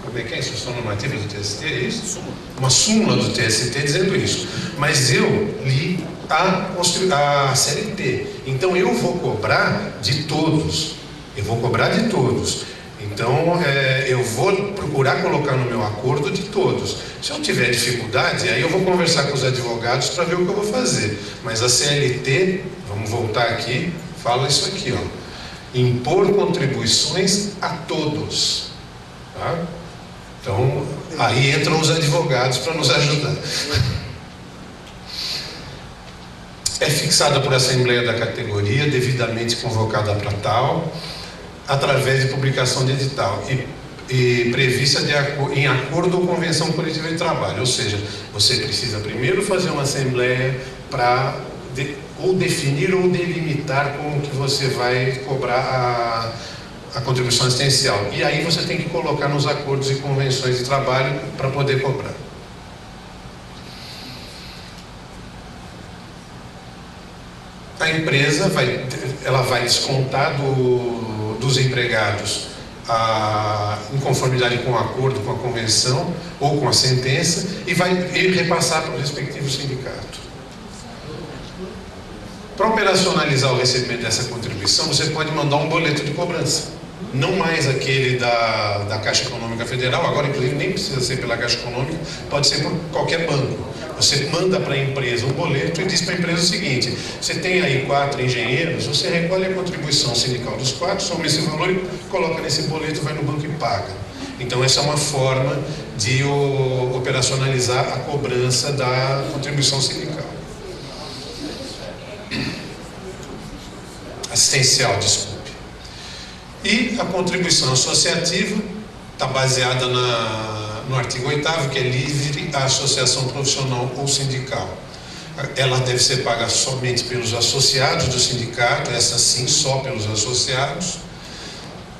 Como é que é a instrução normativa do TST? É isso? Uma súmula do TST dizendo isso. Mas eu li a CLT. Então eu vou cobrar de todos. Eu vou cobrar de todos. Então eu vou procurar colocar no meu acordo de todos. Se eu tiver dificuldade, aí eu vou conversar com os advogados para ver o que eu vou fazer. Mas a CLT, vamos voltar aqui, fala isso aqui, ó. Impor contribuições a todos. Tá? Então, aí entram os advogados para nos ajudar. É fixada por assembleia da categoria, devidamente convocada para tal, através de publicação de edital. e prevista em acordo ou convenção coletiva de trabalho. Ou seja, você precisa primeiro fazer uma assembleia para ou definir ou delimitar como que você vai cobrar a contribuição assistencial. E aí você tem que colocar nos acordos e convenções de trabalho para poder cobrar. A empresa vai descontar dos empregados em conformidade com o acordo, com a convenção ou com a sentença e vai repassar para o respectivo sindicato. Para operacionalizar o recebimento dessa contribuição, você pode mandar um boleto de cobrança. Não mais aquele da Caixa Econômica Federal, agora inclusive nem precisa ser pela Caixa Econômica, pode ser por qualquer banco. Você manda para a empresa um boleto e diz para a empresa o seguinte: você tem aí 4 engenheiros, você recolhe a contribuição sindical dos 4, soma esse valor e coloca nesse boleto, vai no banco e paga. Então essa é uma forma de operacionalizar a cobrança da contribuição sindical. Assistencial, desculpe. E a contribuição associativa está baseada no artigo 8º, que é livre a associação profissional ou sindical. Ela deve ser paga somente pelos associados do sindicato, essa sim, só pelos associados.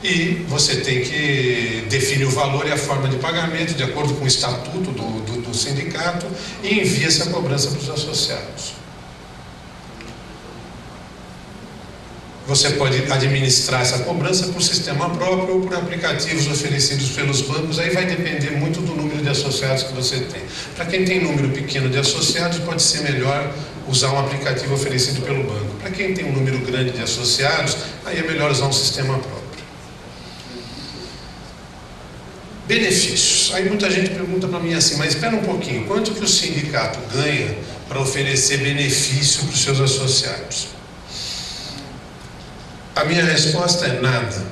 E você tem que definir o valor e a forma de pagamento de acordo com o estatuto do sindicato e envia essa cobrança para os associados. Você pode administrar essa cobrança por sistema próprio ou por aplicativos oferecidos pelos bancos, aí vai depender muito do número de associados que você tem. Para quem tem número pequeno de associados, pode ser melhor usar um aplicativo oferecido pelo banco. Para quem tem um número grande de associados, aí é melhor usar um sistema próprio. Benefícios. Aí muita gente pergunta para mim assim, mas espera um pouquinho, quanto que o sindicato ganha para oferecer benefício para os seus associados? A minha resposta é nada.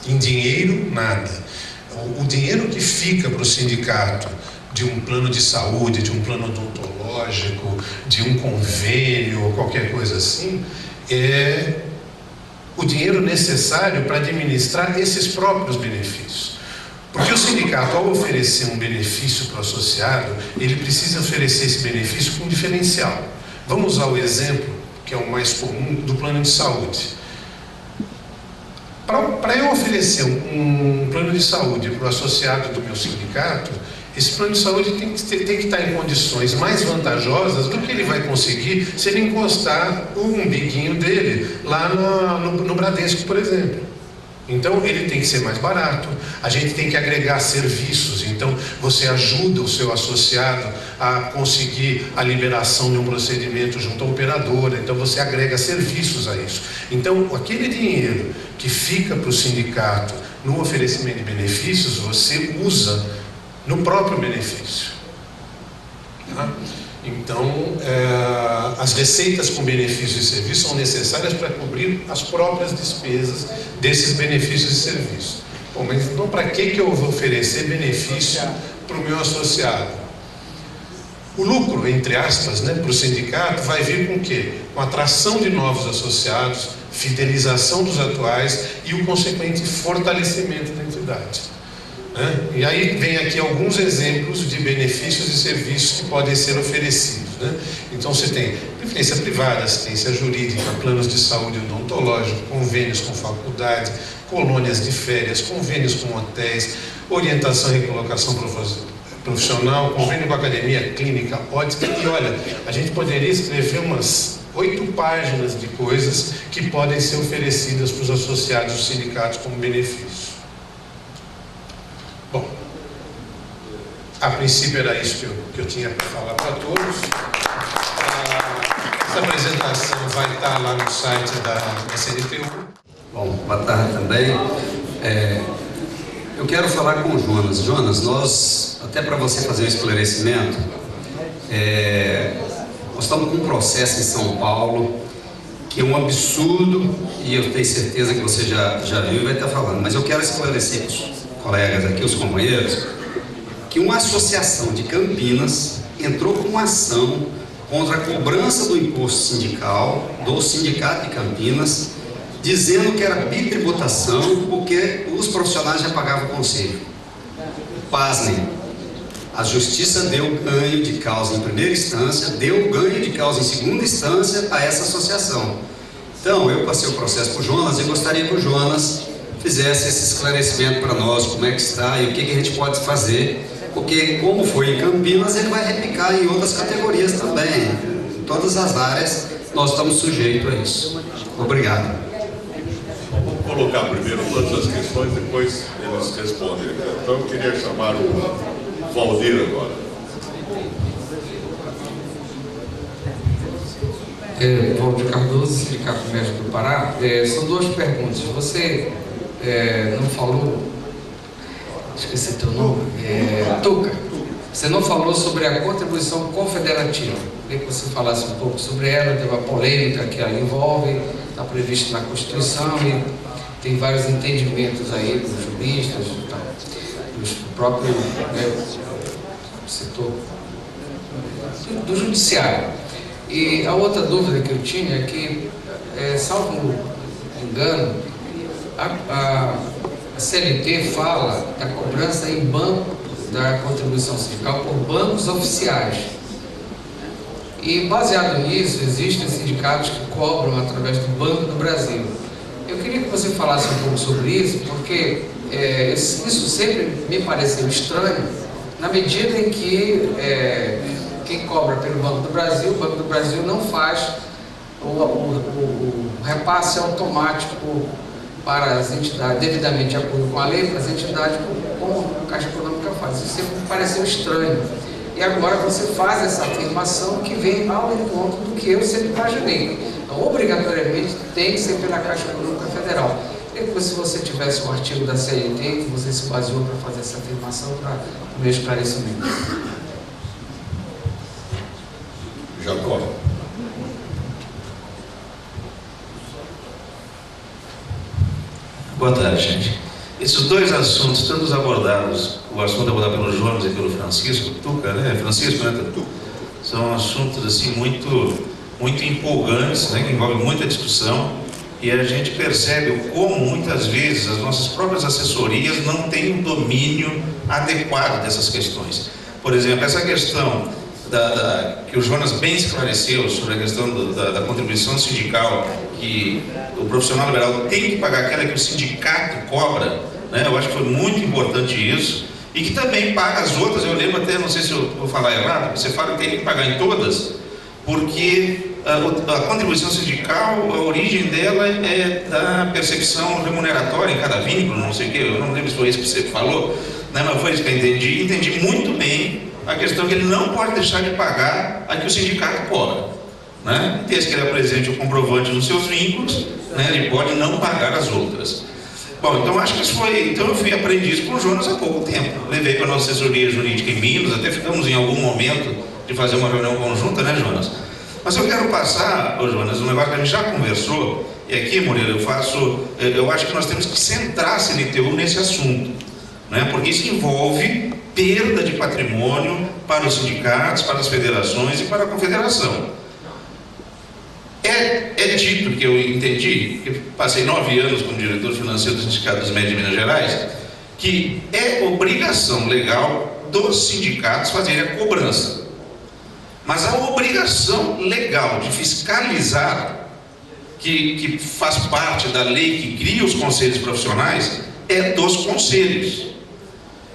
Em dinheiro, nada. O dinheiro que fica para o sindicato de um plano de saúde, de um plano odontológico, de um convênio ou qualquer coisa assim, é o dinheiro necessário para administrar esses próprios benefícios. Porque o sindicato, ao oferecer um benefício para o associado, ele precisa oferecer esse benefício com um diferencial. Vamos usar o exemplo, que é o mais comum, do plano de saúde. Para eu oferecer um plano de saúde para o associado do meu sindicato, esse plano de saúde tem que estar em condições mais vantajosas do que ele vai conseguir se ele encostar o umbiguinho dele lá no Bradesco, por exemplo. Então ele tem que ser mais barato, a gente tem que agregar serviços, então você ajuda o seu associado a conseguir a liberação de um procedimento junto à operadora, então você agrega serviços a isso. Então aquele dinheiro que fica para o sindicato no oferecimento de benefícios, você usa no próprio benefício. Tá? Então, as receitas com benefícios e serviços são necessárias para cobrir as próprias despesas desses benefícios e serviços. Bom, mas então para que eu vou oferecer benefício para o meu associado? O lucro, entre aspas, né, para o sindicato vai vir com o quê? Com a atração de novos associados, fidelização dos atuais e o consequente fortalecimento da entidade. E aí vem aqui alguns exemplos de benefícios e serviços que podem ser oferecidos. Então você tem previdência privada, assistência jurídica, planos de saúde odontológico, convênios com faculdade, colônias de férias, convênios com hotéis, orientação e recolocação profissional, convênio com academia clínica, ótica. E olha, a gente poderia escrever umas 8 páginas de coisas que podem ser oferecidas para os associados dos sindicatos como benefício. Bom, a princípio era isso que eu tinha para falar para todos. Essa apresentação vai estar lá no site da CNTU. Bom, boa tarde também. Eu quero falar com o Jonas. Jonas, nós, até para você fazer um esclarecimento, nós estamos com um processo em São Paulo que é um absurdo, e eu tenho certeza que você já viu e vai estar falando, mas eu quero esclarecer colegas aqui, os companheiros, que uma associação de Campinas entrou com uma ação contra a cobrança do imposto sindical do Sindicato de Campinas dizendo que era bitributação porque os profissionais já pagavam o conselho. Pasmem, a justiça deu ganho de causa em primeira instância, deu ganho de causa em segunda instância a essa associação. Então, eu passei o processo para o Jonas e gostaria que o Jonas fizesse esse esclarecimento para nós, como é que está e o que a gente pode fazer, porque como foi em Campinas, ele vai replicar em outras categorias também. Em todas as áreas, nós estamos sujeitos a isso. Obrigado. Vamos colocar primeiro todas as questões, depois eles respondem. Então eu queria chamar o Valdir agora. Valdir Cardoso, Sindicato Médico do Pará. São duas perguntas. Você não falou, esqueci teu nome, Tuca, você não falou sobre a contribuição confederativa. Queria que você falasse um pouco sobre ela, tem uma polêmica que ela envolve, está previsto na Constituição e tem vários entendimentos aí dos juristas, do próprio setor do judiciário. E a outra dúvida que eu tinha é que, salvo engano, a CLT fala da cobrança em banco da contribuição sindical por bancos oficiais. E, baseado nisso, existem sindicatos que cobram através do Banco do Brasil. Eu queria que você falasse um pouco sobre isso, porque isso sempre me pareceu estranho, na medida em que quem cobra pelo Banco do Brasil, o Banco do Brasil não faz o repasse automático para as entidades, devidamente de acordo com a lei, para as entidades como a Caixa Econômica faz. Isso sempre me pareceu estranho. E agora você faz essa afirmação que vem ao encontro do que eu sempre imaginei. Então, obrigatoriamente tem que ser pela Caixa Econômica Federal. Depois, se você tivesse um artigo da CLT que você se baseou para fazer essa afirmação, para o meu esclarecimento. Jacó. Boa tarde, gente. Esses dois assuntos, todos abordados, o assunto abordado pelo Jonas e pelo Francisco, Tuca, né? Francisco, né? São assuntos, assim, muito empolgantes, né? Que envolvem muita discussão, e a gente percebe como, muitas vezes, as nossas próprias assessorias não têm um domínio adequado dessas questões. Por exemplo, essa questão que o Jonas bem esclareceu sobre a questão da contribuição sindical, que o profissional liberal tem que pagar aquela que o sindicato cobra, né? Eu acho que foi muito importante isso, e que também paga as outras. Eu lembro até, não sei se eu vou falar errado, você fala que tem que pagar em todas, porque a contribuição sindical, a origem dela é da percepção remuneratória em cada vínculo, não sei o que, eu não lembro se foi isso que você falou, né? Mas foi isso que eu entendi muito bem a questão que ele não pode deixar de pagar a que o sindicato cobra, né? Desde que ele apresente o comprovante nos seus vínculos, né? Ele pode não pagar as outras. Bom, então acho que isso foi. Então eu fui aprender isso com o Jonas há pouco tempo. Levei para a nossa assessoria jurídica em Minas, até ficamos em algum momento de fazer uma reunião conjunta, né, Jonas? Mas eu quero passar, Jonas, um negócio que a gente já conversou, e aqui, Murilo, eu acho que nós temos que centrar a CNTU nesse assunto, né? Porque isso envolve perda de patrimônio para os sindicatos, para as federações e para a confederação. É dito, que eu entendi, eu passei 9 anos como diretor financeiro do Sindicato dos Médicos de Minas Gerais, que é obrigação legal dos sindicatos fazerem a cobrança. Mas a obrigação legal de fiscalizar, que faz parte da lei que cria os conselhos profissionais, é dos conselhos.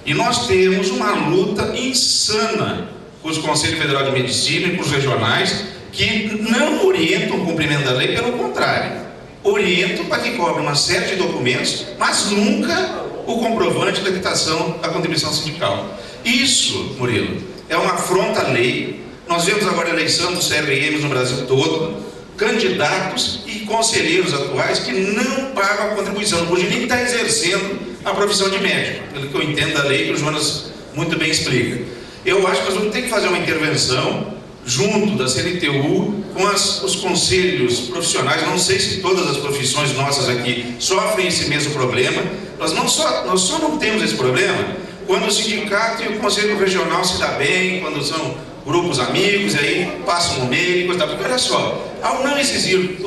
E nós temos uma luta insana com os Conselhos Federal de Medicina e com os regionais, que não orientam o cumprimento da lei, pelo contrário, orientam para que cobre uma série de documentos, mas nunca o comprovante da quitação da contribuição sindical. Isso, Murilo, é uma afronta à lei. Nós vemos agora a eleição dos CRMs no Brasil todo, candidatos e conselheiros atuais que não pagam a contribuição, hoje nem está exercendo a profissão de médico, pelo que eu entendo da lei, que o Jonas muito bem explica. Eu acho que nós vamos ter que fazer uma intervenção junto da CNTU com os conselhos profissionais. Não sei se todas as profissões nossas aqui sofrem esse mesmo problema. Nós só não temos esse problema quando o sindicato e o conselho regional se dá bem, quando são grupos amigos, e aí passam no meio, coisa da... Porque olha só, ao não exigir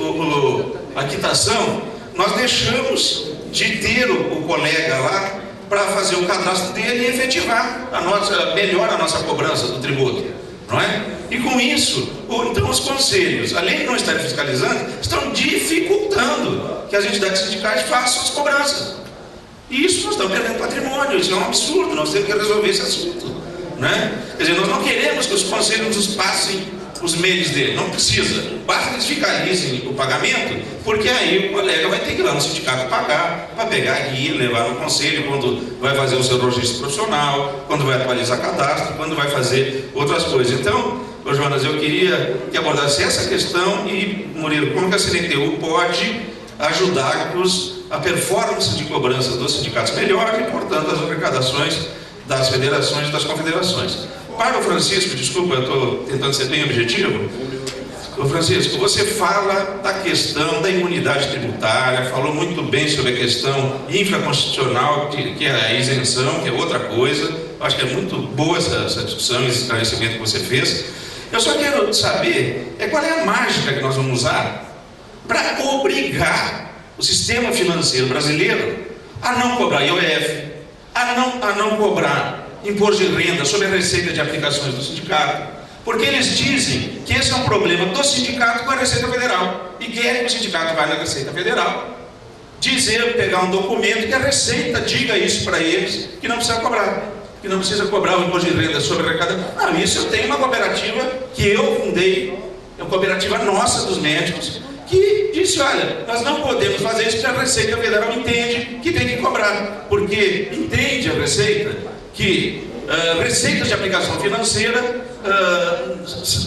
a quitação, nós deixamos de ter o colega lá para fazer o cadastro dele e efetivar melhor a nossa cobrança do tributo, não é? E com isso, então os conselhos, além de não estarem fiscalizando, estão dificultando que as entidades sindicais façam as cobranças. E isso nós estamos perdendo patrimônio, isso é um absurdo, nós temos que resolver esse assunto, né? Quer dizer, nós não queremos que os conselhos nos passem os meios dele, não precisa, basta que eles fiscalizem o pagamento, porque aí o colega vai ter que ir lá no sindicato pagar, para pegar a guia, levar no conselho, quando vai fazer o seu registro profissional, quando vai atualizar cadastro, quando vai fazer outras coisas. Então, Jonas, eu queria que abordasse essa questão e, Murilo, como que a CNTU pode ajudar a performance de cobrança dos sindicatos melhore e, portanto, as arrecadações das federações e das confederações. Para o Francisco, desculpa, eu estou tentando ser bem objetivo. Ô Francisco, você fala da questão da imunidade tributária, falou muito bem sobre a questão infraconstitucional, que é a isenção, que é outra coisa. Acho que é muito boa essa discussão, esse esclarecimento que você fez. Eu só quero saber qual é a mágica que nós vamos usar para obrigar o sistema financeiro brasileiro a não cobrar IOF, a não cobrar imposto de renda sobre a receita de aplicações do sindicato, porque eles dizem que esse é um problema do sindicato com a Receita Federal, e querem que o sindicato vá na Receita Federal pegar um documento que a Receita diga isso para eles, que não precisa cobrar o imposto de renda sobre a arrecadação. Não, isso eu tenho uma cooperativa que eu fundei, é uma cooperativa nossa dos médicos, que disse, olha, nós não podemos fazer isso porque a Receita Federal entende que tem que cobrar, porque entende a Receita que receitas de aplicação financeira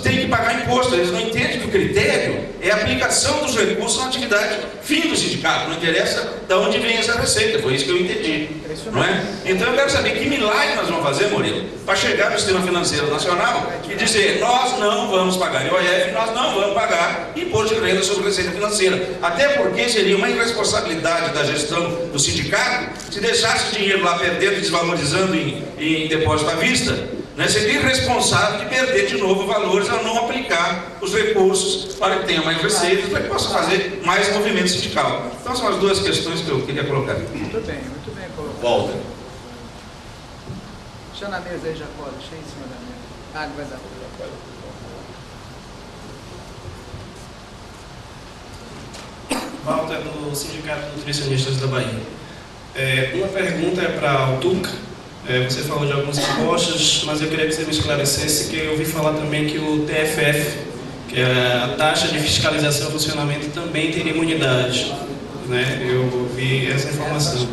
tem que pagar imposto. Eles não entendem que o critério é a aplicação dos recursos na atividade fim do sindicato, não interessa de onde vem essa receita, foi isso que eu entendi, não é? Então eu quero saber que milagre nós vamos fazer, Murilo, para chegar no sistema financeiro nacional e dizer, nós não vamos pagar IOF, nós não vamos pagar imposto de renda sobre receita financeira, até porque seria uma irresponsabilidade da gestão do sindicato se deixasse o dinheiro lá perdendo, desvalorizando em depósito à vista, né? Seria irresponsável de perder de novo valores ao não aplicar os recursos para que tenha mais receitas, para que possa fazer mais movimento sindical. Então são as duas questões que eu queria colocar. Muito bem colocado. Volta. Deixa na mesa aí, Jacó, deixa em cima da mesa. Ah, não vai dar. Walter, do Sindicato de Nutricionistas da Bahia. Uma pergunta é para o Tuca. Você falou de alguns impostos, mas eu queria que você me esclarecesse que eu ouvi falar também que o TFF, que é a taxa de fiscalização e funcionamento, também tem imunidade, né? Eu ouvi essa informação.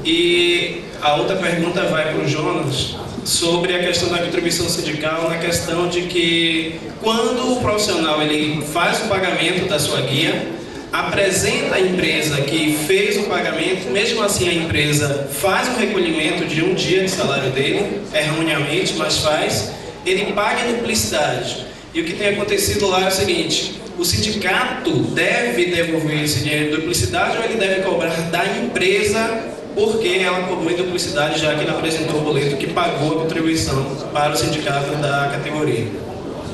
E a outra pergunta vai para o Jonas sobre a questão da contribuição sindical, na questão de que quando o profissional ele faz o pagamento da sua guia, apresenta a empresa que fez o pagamento, mesmo assim a empresa faz um recolhimento de um dia de salário dele, erroneamente, mas faz, ele paga em duplicidade. E o que tem acontecido lá é o seguinte, o sindicato deve devolver esse dinheiro em duplicidade ou ele deve cobrar da empresa porque ela cobrou em duplicidade, já que ele apresentou o boleto que pagou a contribuição para o sindicato da categoria.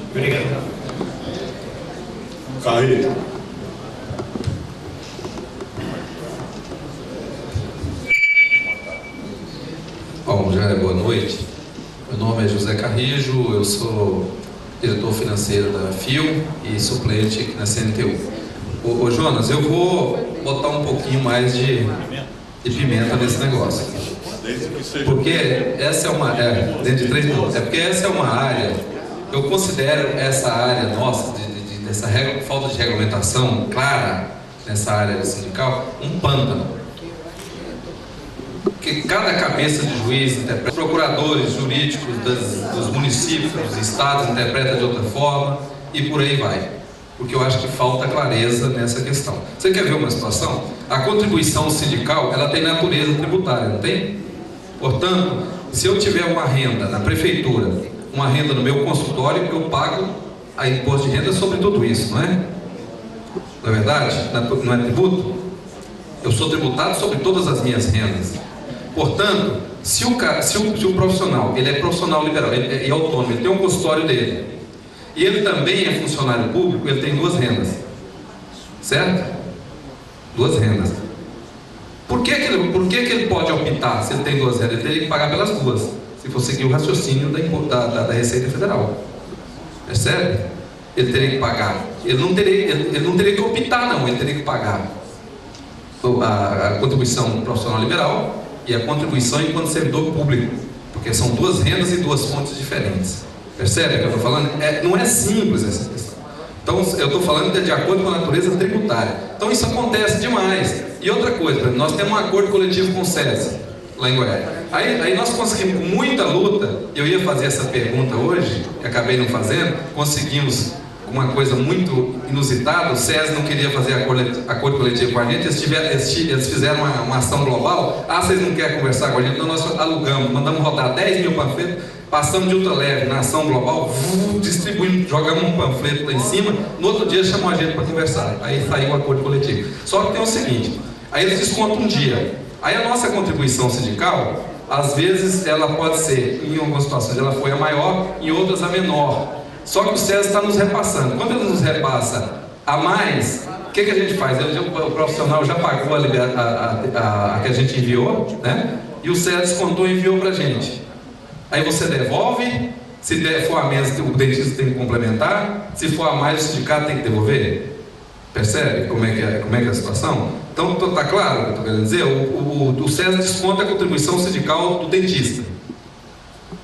Obrigado. Carreiro. Bom, já boa noite. Meu nome é José Carrijo, eu sou diretor financeiro da FIO e suplente aqui na CNTU. Ô Jonas, eu vou botar um pouquinho mais de pimenta nesse negócio. Porque essa é uma... dentro de 3 minutos. Porque essa é uma área, eu considero essa área nossa, dessa falta de regulamentação clara nessa área sindical, um pântano. Que cada cabeça de juiz interpreta, os procuradores jurídicos dos municípios, dos estados interpreta de outra forma e por aí vai. Porque eu acho que falta clareza nessa questão. Você quer ver uma situação? A contribuição sindical, ela tem natureza tributária, não tem? Portanto, se eu tiver uma renda na prefeitura, uma renda no meu consultório, eu pago a imposto de renda sobre tudo isso, não é? Não é verdade? Não é tributo? Eu sou tributado sobre todas as minhas rendas. Portanto, se o profissional, ele é profissional liberal, ele é autônomo, ele tem um consultório dele, e ele também é funcionário público, ele tem 2 rendas, certo? Duas rendas. Por que ele pode optar, se ele tem duas rendas? Ele teria que pagar pelas duas, se for seguir o raciocínio da Receita Federal. Percebe? Ele teria que pagar. Ele não teria que optar, não. Ele teria que pagar a contribuição profissional liberal e a contribuição enquanto servidor público, porque são duas rendas e duas fontes diferentes. Percebe o que eu estou falando? Não é simples essa questão. Então, eu estou falando de acordo com a natureza tributária. Então, isso acontece demais. E outra coisa, nós temos um acordo coletivo com o SESI, lá em Goiás. Aí nós conseguimos, com muita luta, eu ia fazer essa pergunta hoje, que acabei não fazendo, conseguimos uma coisa muito inusitada. O SESI não queria fazer acordo coletivo com a gente, eles fizeram uma ação global. Vocês não querem conversar com a gente? Então nós alugamos, mandamos rodar 10 mil panfletos, passamos de ultraleve na ação global, distribuímos, jogamos um panfleto lá em cima, no outro dia chamou a gente para conversar. Aí saiu o acordo coletivo. Só que tem o seguinte, aí eles descontam um dia. Aí a nossa contribuição sindical, às vezes ela pode ser, em algumas situações ela foi a maior, em outras a menor. Só que o SESI está nos repassando. Quando ele nos repassa a mais, o que a gente faz? O profissional já pagou a que a gente enviou, né? E o SESI descontou e enviou para a gente. Aí você devolve, se for a menos, o dentista tem que complementar, se for a mais, o sindicato tem que devolver. Percebe como é que é a situação? Então, está claro o que eu estou querendo dizer? O SESI desconta a contribuição sindical do dentista.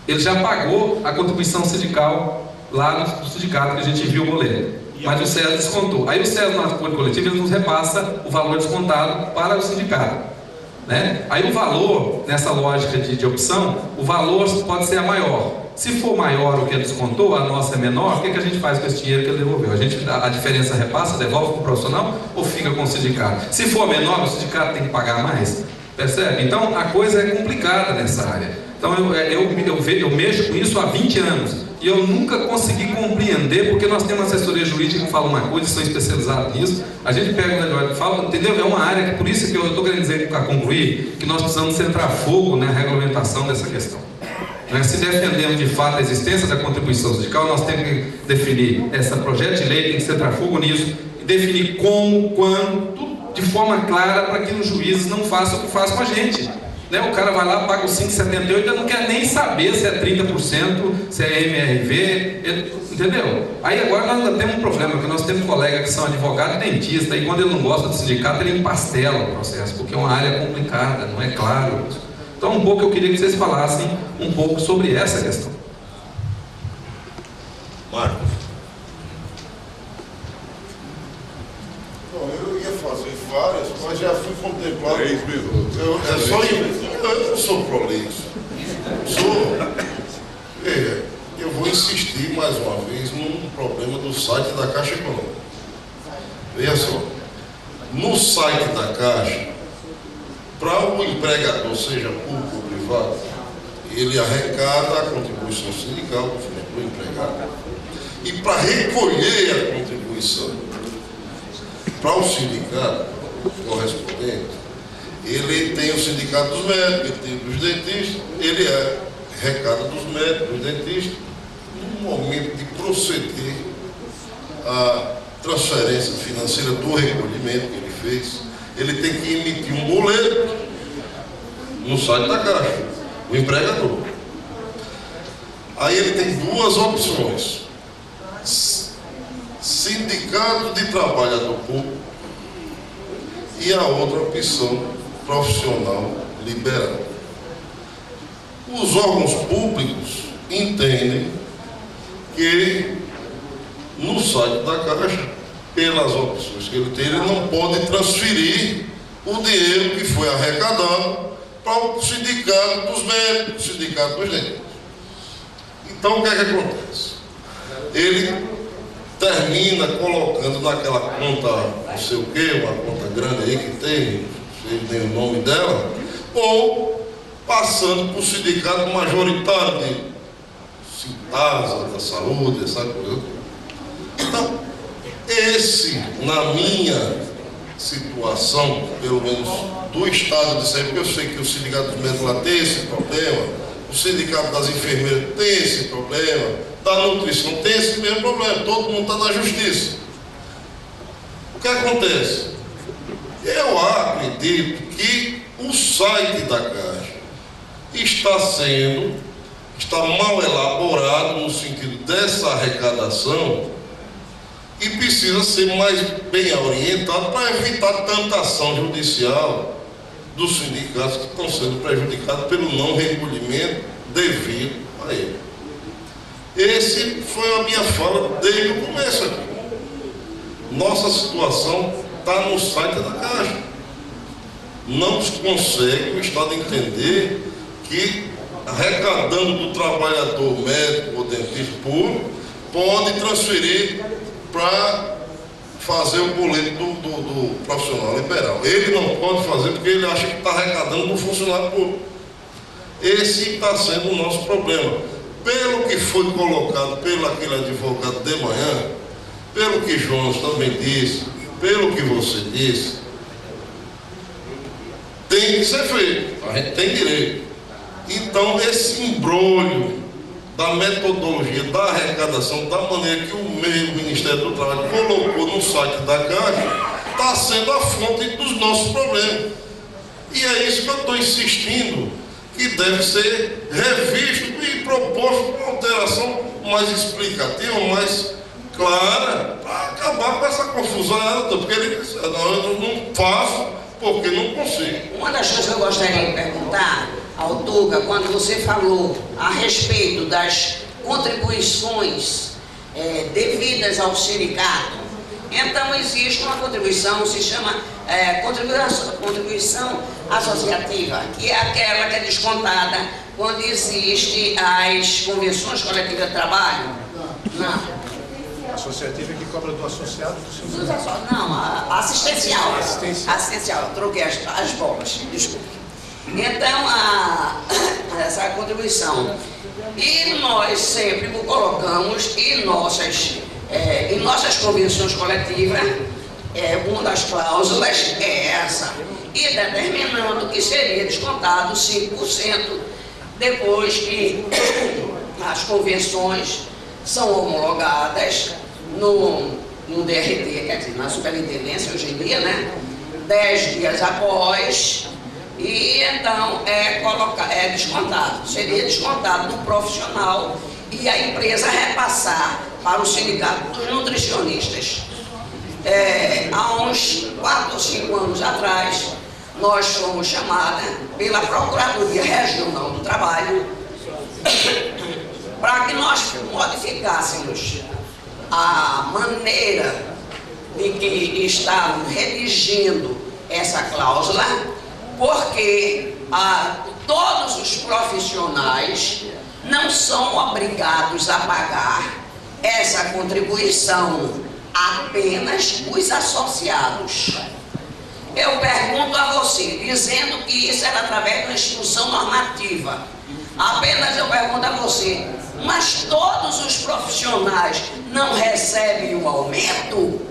Ele já pagou a contribuição sindical lá no sindicato que a gente enviou o boleto. Mas o SESI descontou. Aí o SESI, no acordo coletivo, ele nos repassa o valor descontado para o sindicato, né? Aí o valor, nessa lógica de opção, o valor pode ser a maior. Se for maior o que ele descontou, a nossa é menor, o que a gente faz com esse dinheiro que ele devolveu? A diferença repassa, devolve para o profissional ou fica com o sindicato? Se for menor, o sindicato tem que pagar mais. Percebe? Então a coisa é complicada nessa área. Então eu mexo com isso há 20 anos. E eu nunca consegui compreender, porque nós temos uma assessoria jurídica que fala uma coisa, são especializados nisso. A gente pega o negócio e fala, entendeu? É uma área que, por isso que eu estou querendo dizer, para concluir, que nós precisamos centrar fogo na regulamentação dessa questão. Se defendemos de fato a existência da contribuição sindical, nós temos que definir esse projeto de lei, tem que centrar fogo nisso, e definir como, quando, tudo de forma clara, para que os juízes não façam o que fazem com a gente. O cara vai lá, paga os 5,78, ele não quer nem saber se é 30%, se é MRV, entendeu? Aí agora nós ainda temos um problema, porque nós temos colegas que são advogados e dentistas, e quando ele não gosta do sindicato, ele empastela o processo, porque é uma área complicada, não é claro. Então, um pouco eu queria que vocês falassem um pouco sobre essa questão. Marcos. Bom, eu ia fazer várias, mas já fui contemplado. 3 minutos. Eu não sou prolixo. Eu vou insistir mais uma vez num problema do site da Caixa Econômica. Veja só, no site da Caixa, para o empregador, seja público ou privado, ele arrecada a contribuição sindical do empregado. E para recolher a contribuição para o sindicato correspondente, ele tem o sindicato dos médicos, ele tem dos dentistas, ele arrecada dos médicos, dos dentistas. No momento de proceder a transferência financeira do recolhimento que ele fez, ele tem que emitir um boleto no site da Caixa, o empregador. Aí ele tem duas opções: sindicato de trabalhador público e a outra opção, profissional liberal. Os órgãos públicos entendem que no site da Caixa, pelas opções que ele tem, ele não pode transferir o dinheiro que foi arrecadado para o sindicato dos médicos, o sindicato dos dentistas. Então o que é que acontece? Ele termina colocando naquela conta, não sei o que, uma conta grande aí que tem, não sei nem o nome dela, ou passando para o sindicato majoritário de Sintasa, da saúde, essa coisa. Então, na minha situação, pelo menos do estado de sempre, porque eu sei que o sindicato dos médicos lá tem esse problema, o sindicato das enfermeiras tem esse problema, da nutrição tem esse mesmo problema, todo mundo está na justiça. O que acontece? Eu acredito que o site da Caixa está mal elaborado no sentido dessa arrecadação e precisa ser mais bem orientado para evitar tanta ação judicial dos sindicatos que estão sendo prejudicados pelo não recolhimento devido a ele. Esse foi a minha fala desde o começo aqui. Nossa situação está no site da Caixa. Não consegue o Estado entender que, arrecadando do trabalhador médico ou dentista público, pode transferir para fazer o boleto do profissional liberal. Ele não pode fazer porque ele acha que está arrecadando do funcionário público. Esse está sendo o nosso problema. Pelo que foi colocado pelo aquele advogado de manhã, pelo que Jonas também disse, pelo que você disse, tem que ser feito, a gente tem direito. Então, esse embrolho da metodologia da arrecadação, da maneira que o Ministério do Trabalho colocou no site da Caixa, está sendo a fonte dos nossos problemas. E é isso que eu estou insistindo, que deve ser revisto e proposto uma alteração mais explicativa, mais clara, para acabar com essa confusão, porque ele disse, eu não faço porque não consigo. Uma das coisas que eu gostaria de perguntar ao Tuca, quando você falou a respeito das contribuições devidas ao sindicato, então existe uma contribuição, se chama contribuição associativa, que é aquela que é descontada quando existem as convenções coletivas de trabalho. Não. Associativa que cobra do associado do sindicato. Não, assistencial. Assistencial, troquei as bolas, desculpe. Então, essa contribuição. E nós sempre colocamos em nossas convenções coletivas, uma das cláusulas é essa, e determinando que seria descontado 5% depois que as convenções são homologadas no DRT, quer dizer, na superintendência hoje em dia, né? 10 dias após, e então é descontado, seria descontado no profissional e a empresa repassar para o sindicato dos nutricionistas. Há uns 4 ou 5 anos atrás, nós fomos chamadas pela Procuradoria Regional do Trabalho para que nós modificássemos a maneira de que estavam redigindo essa cláusula, porque todos os profissionais não são obrigados a pagar essa contribuição, apenas os associados. Eu pergunto a você, dizendo que isso era através de uma instituição normativa, apenas eu pergunto a você, mas todos os profissionais não recebem o aumento?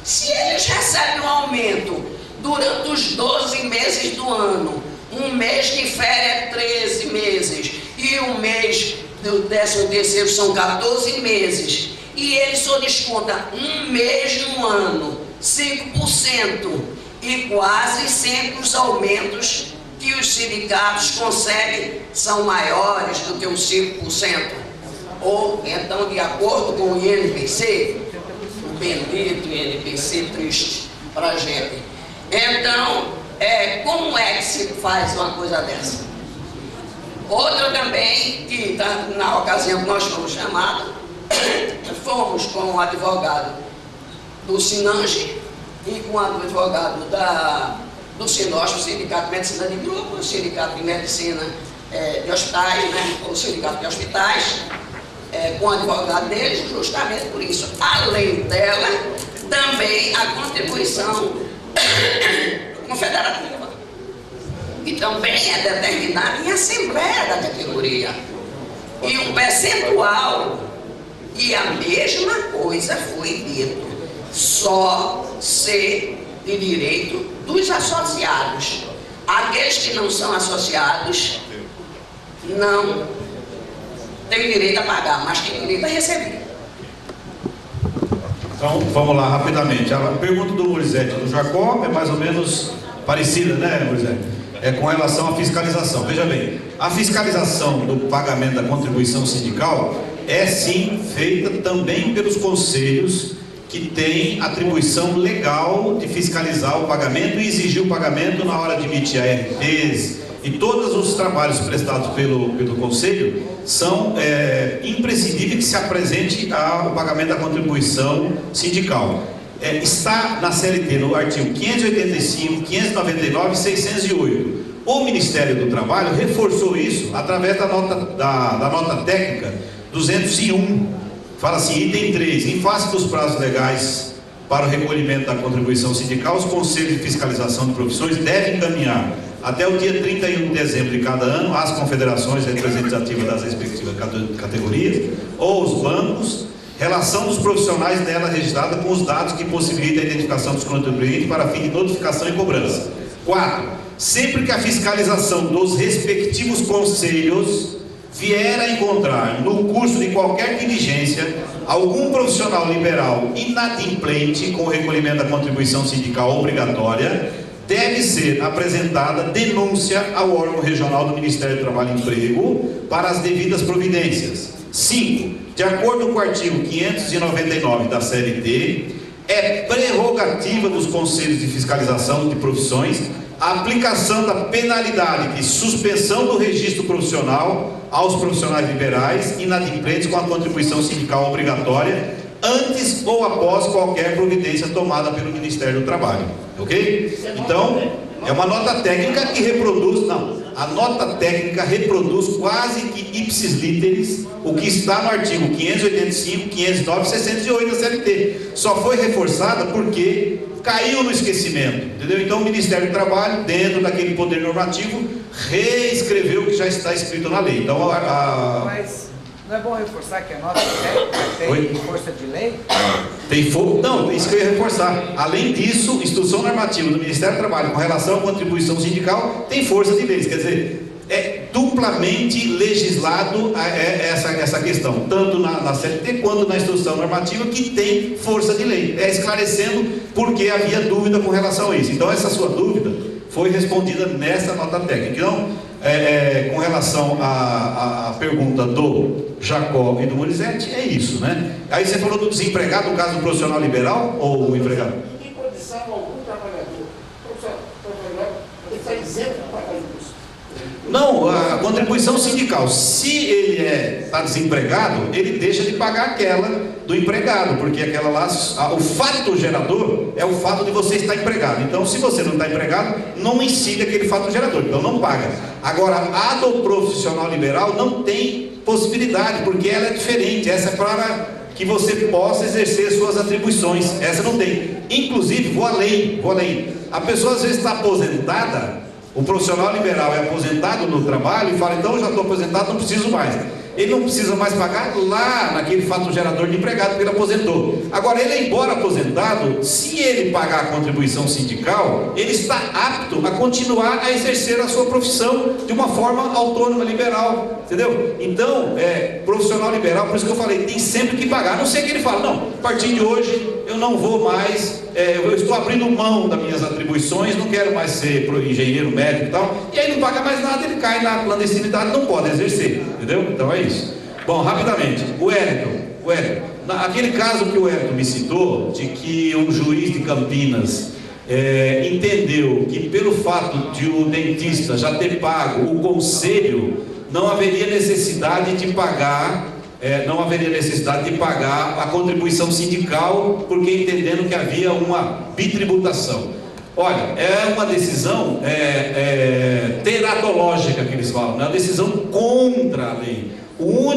Se eles recebem o aumento durante os 12 meses do ano, um mês de férias é 13 meses, e um mês do 13º são 14 meses, e ele só desconta um mês no ano, 5%, e quase sempre os aumentos que os sindicatos conseguem são maiores do que os 5%. Ou, então, de acordo com o INPC, o bendito INPC triste para a gente. Então, como é que se faz uma coisa dessa? Outra também, que na ocasião que nós fomos chamados, fomos com o advogado do Sinange e com o advogado do SINOSP, o Sindicato de Medicina de Grupo, o Sindicato de Medicina de Hospitais, né, o Sindicato de Hospitais, com o advogado deles, justamente por isso. Além dela, também a contribuição confederativa, que também é determinada em assembleia da categoria, e um percentual, e a mesma coisa foi dito, só ser de direito dos associados. Aqueles que não são associados não têm direito a pagar, mas têm direito a receber. Então, vamos lá, rapidamente. A pergunta do Morizete e do Jacó é mais ou menos parecida, né, Morizete? É com relação à fiscalização. Veja bem, a fiscalização do pagamento da contribuição sindical é sim feita também pelos conselhos que têm atribuição legal de fiscalizar o pagamento e exigir o pagamento na hora de emitir ARTs, e todos os trabalhos prestados pelo Conselho são imprescindíveis que se apresente o pagamento da contribuição sindical. Está na CLT, no artigo 585, 599 e 608. O Ministério do Trabalho reforçou isso através da nota técnica 201. Fala assim, item 3, em face dos prazos legais para o recolhimento da contribuição sindical, os conselhos de fiscalização de profissões devem encaminhar até o dia 31 de dezembro de cada ano às confederações representativas das respectivas categorias ou os bancos, relação dos profissionais nela registrada com os dados que possibilitam a identificação dos contribuintes para fim de notificação e cobrança. 4. Sempre que a fiscalização dos respectivos conselhos vier a encontrar no curso de qualquer diligência algum profissional liberal inadimplente com o recolhimento da contribuição sindical obrigatória, deve ser apresentada denúncia ao órgão regional do Ministério do Trabalho e Emprego para as devidas providências. 5. De acordo com o artigo 599 da CLT, é prerrogativa dos conselhos de fiscalização de profissões a aplicação da penalidade de suspensão do registro profissional aos profissionais liberais inadimplentes com a contribuição sindical obrigatória antes ou após qualquer providência tomada pelo Ministério do Trabalho. Ok? Então, é uma nota técnica que reproduz, a nota técnica reproduz quase que ipsis literis o que está no artigo 585, 509 e 608 da CLT. Só foi reforçada porque caiu no esquecimento, entendeu? Então o Ministério do Trabalho, dentro daquele poder normativo, reescreveu o que já está escrito na lei. Então Mas não é bom reforçar que a nota tem força de lei? Tem fogo? Não, isso que eu ia reforçar. Além disso, instrução normativa do Ministério do Trabalho com relação à contribuição sindical tem força de lei. Quer dizer, é duplamente legislado essa questão, tanto na CLT quanto na instrução normativa, que tem força de lei. Esclarecendo porque havia dúvida com relação a isso. Então, essa sua dúvida foi respondida nessa nota técnica. Então, com relação à pergunta do Jacó e do Morizete, é isso, né? Aí você falou do desempregado, no caso do profissional liberal ou o empregado? Em condição algum trabalhador, ele está isento de pagar imposto. Não, a contribuição sindical, se ele está desempregado, ele deixa de pagar aquela do empregado, porque aquela lá, o fato gerador é o fato de você estar empregado. Então, se você não está empregado, não incide aquele fato gerador, então não paga. Agora, a do profissional liberal não tem possibilidade, porque ela é diferente. Essa é para que você possa exercer suas atribuições, essa não tem. Inclusive, vou além. A pessoa às vezes está aposentada. O profissional liberal é aposentado no trabalho e fala, então eu já estou aposentado, não preciso mais. Ele não precisa mais pagar lá naquele fato gerador de empregado que ele aposentou. Agora, ele, embora aposentado, se ele pagar a contribuição sindical, ele está apto a continuar a exercer a sua profissão de uma forma autônoma, liberal, entendeu? Então, profissional liberal, por isso que eu falei, tem sempre que pagar. A não ser que ele fale, não, a partir de hoje eu não vou mais, eu estou abrindo mão das minhas atribuições, não quero mais ser engenheiro, médico e tal, e aí não paga mais nada, ele cai na clandestinidade, não pode exercer, entendeu? Então é isso. Bom, rapidamente, o Wellington, aquele caso que o Wellington me citou, de que um juiz de Campinas entendeu que pelo fato de o dentista já ter pago o conselho, não haveria necessidade de pagar a contribuição sindical, porque entendendo que havia uma bitributação. Olha, é uma decisão teratológica que eles falam, é uma decisão contra a lei. O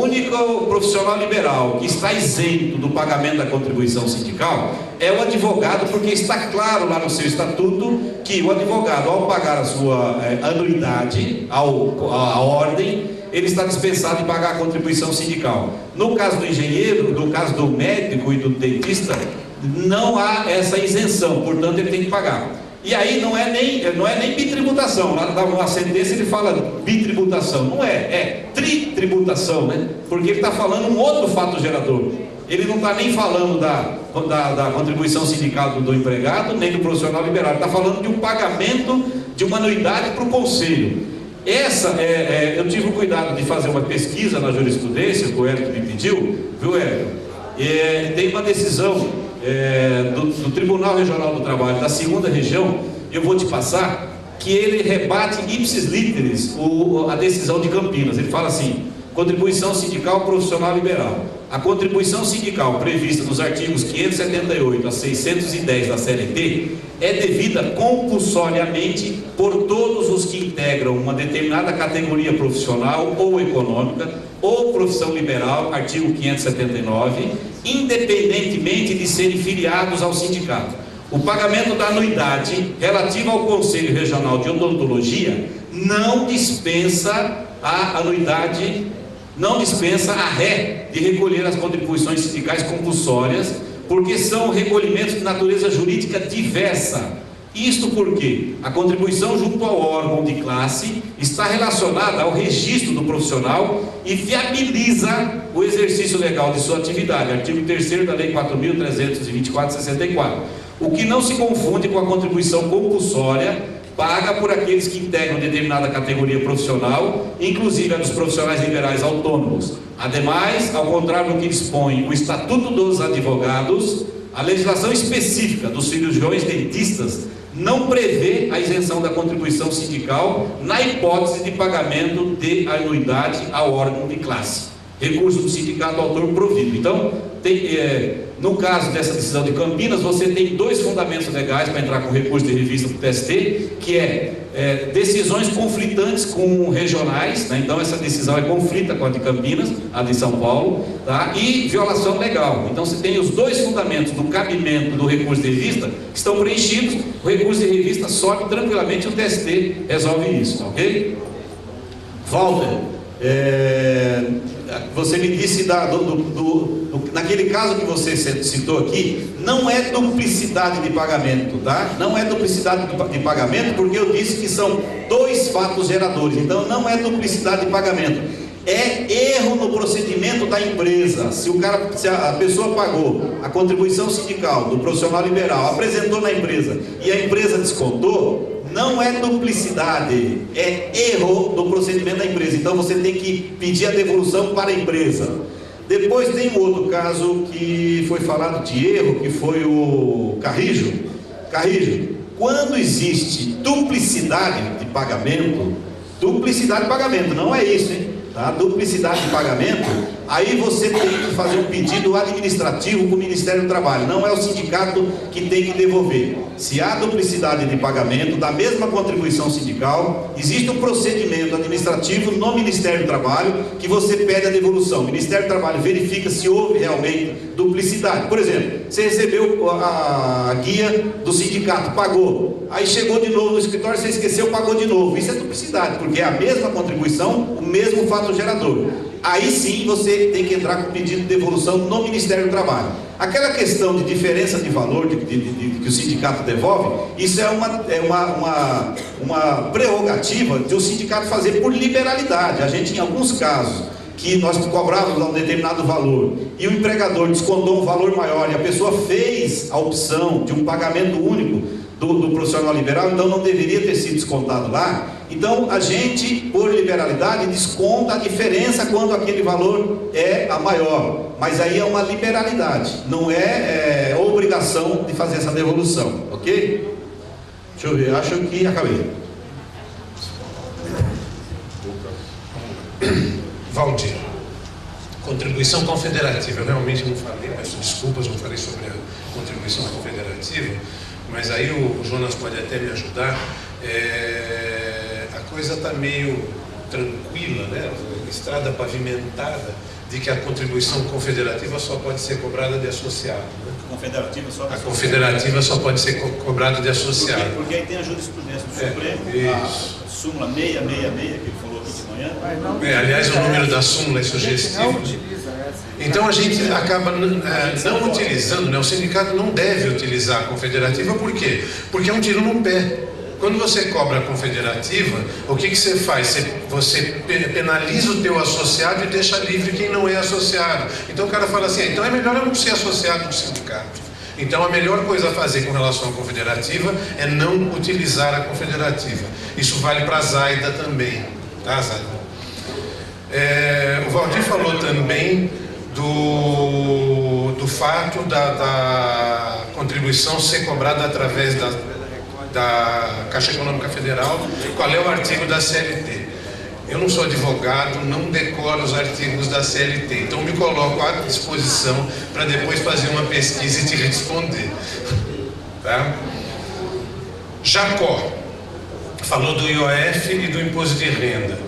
único profissional liberal que está isento do pagamento da contribuição sindical é o advogado, porque está claro lá no seu estatuto que o advogado, ao pagar a sua anuidade à ordem, ele está dispensado de pagar a contribuição sindical. No caso do engenheiro, no caso do médico e do dentista, não há essa isenção, portanto ele tem que pagar. E aí não é nem bitributação, lá na sentença ele fala bitributação, não é tritributação, né? Porque ele está falando um outro fato gerador. ele não está nem falando da contribuição sindical do empregado, nem do profissional liberal, ele está falando de um pagamento de uma anuidade para o conselho. Eu tive o cuidado de fazer uma pesquisa na jurisprudência, que o Hélio me pediu, viu, Hélio? Tem uma decisão do Tribunal Regional do Trabalho da 2ª Região, eu vou te passar, que ele rebate ipsis literis a decisão de Campinas. Ele fala assim: contribuição sindical profissional liberal. A contribuição sindical prevista nos artigos 578 a 610 da CLT é devida compulsoriamente por todos os que integram uma determinada categoria profissional ou econômica ou profissão liberal, artigo 579, independentemente de serem filiados ao sindicato. O pagamento da anuidade relativa ao Conselho Regional de Odontologia não dispensa a anuidade, não dispensa a ré de recolher as contribuições sindicais compulsórias, porque são recolhimentos de natureza jurídica diversa. Isto porque a contribuição junto ao órgão de classe está relacionada ao registro do profissional e viabiliza o exercício legal de sua atividade, artigo 3º da Lei 4.324/64, o que não se confunde com a contribuição compulsória paga por aqueles que integram determinada categoria profissional, inclusive a dos profissionais liberais autônomos. Ademais, ao contrário do que dispõe o Estatuto dos Advogados, a legislação específica dos cirurgiões dentistas não prevê a isenção da contribuição sindical na hipótese de pagamento de anuidade ao órgão de classe. Recurso do sindicato autor provido. Então, no caso dessa decisão de Campinas, você tem 2 fundamentos legais para entrar com recurso de revista para o TST, que decisões conflitantes com regionais, né? Então essa decisão é conflita com a de Campinas, a de São Paulo, tá? E violação legal. Então você tem os 2 fundamentos do cabimento do recurso de revista que estão preenchidos, o recurso de revista sobe tranquilamente, o TST resolve isso, ok? Walter, você me disse naquele caso que você citou aqui, não é duplicidade de pagamento, tá? Não é duplicidade de pagamento, porque eu disse que são 2 fatos geradores. Então não é duplicidade de pagamento, é erro no procedimento da empresa. Se a pessoa pagou a contribuição sindical do profissional liberal, apresentou na empresa e a empresa descontou, não é duplicidade, é erro do procedimento da empresa. Então você tem que pedir a devolução para a empresa. Depois tem um outro caso que foi falado de erro, que foi o Carrijo. Quando existe duplicidade de pagamento, não é isso, hein? Tá? Duplicidade de pagamento, aí você tem que fazer um pedido administrativo para o Ministério do Trabalho, não é o sindicato que tem que devolver. Se há duplicidade de pagamento da mesma contribuição sindical, existe um procedimento administrativo no Ministério do Trabalho que você pede a devolução. O Ministério do Trabalho verifica se houve realmente duplicidade. Por exemplo, você recebeu a guia do sindicato, pagou, aí chegou de novo no escritório, você esqueceu, pagou de novo. Isso é duplicidade, porque é a mesma contribuição, o mesmo fato gerador. Aí sim você tem que entrar com pedido de devolução no Ministério do Trabalho. Aquela questão de diferença de valor que o sindicato devolve, isso é uma prerrogativa de o sindicato fazer por liberalidade. A gente, em alguns casos, que nós cobrávamos um determinado valor e o empregador descontou um valor maior e a pessoa fez a opção de um pagamento único do profissional liberal, então não deveria ter sido descontado lá. Então a gente, por liberalidade, desconta a diferença quando aquele valor é a maior, mas aí é uma liberalidade, não é obrigação de fazer essa devolução, ok? Deixa eu ver, acho que acabei. Valdir, contribuição confederativa. Eu realmente não falei, peço desculpas, não falei sobre a contribuição confederativa, mas aí o Jonas pode até me ajudar. A coisa está meio tranquila, né? Estrada pavimentada, de que a contribuição confederativa só pode ser cobrada de associado. Né? A confederativa só pode ser cobrada de associado. Porque aí tem a jurisprudência do Supremo, a súmula 666, que ele falou aqui de manhã. Aliás, o número da súmula é sugestivo. Então a gente acaba não utilizando, né? O sindicato não deve utilizar a confederativa, por quê? Porque é um tiro no pé. Quando você cobra a confederativa, o que você faz? Você penaliza o teu associado e deixa livre quem não é associado. Então o cara fala assim, então é melhor eu não ser associado do sindicato. Então a melhor coisa a fazer com relação à confederativa é não utilizar a confederativa. Isso vale para a Zaida também, tá, Zaida? O Valdir falou também do fato da contribuição ser cobrada através da Caixa Econômica Federal. Qual é o artigo da CLT? Eu não sou advogado, não decoro os artigos da CLT, então me coloco à disposição para depois fazer uma pesquisa e te responder. Tá? Jacó falou do IOF e do imposto de renda.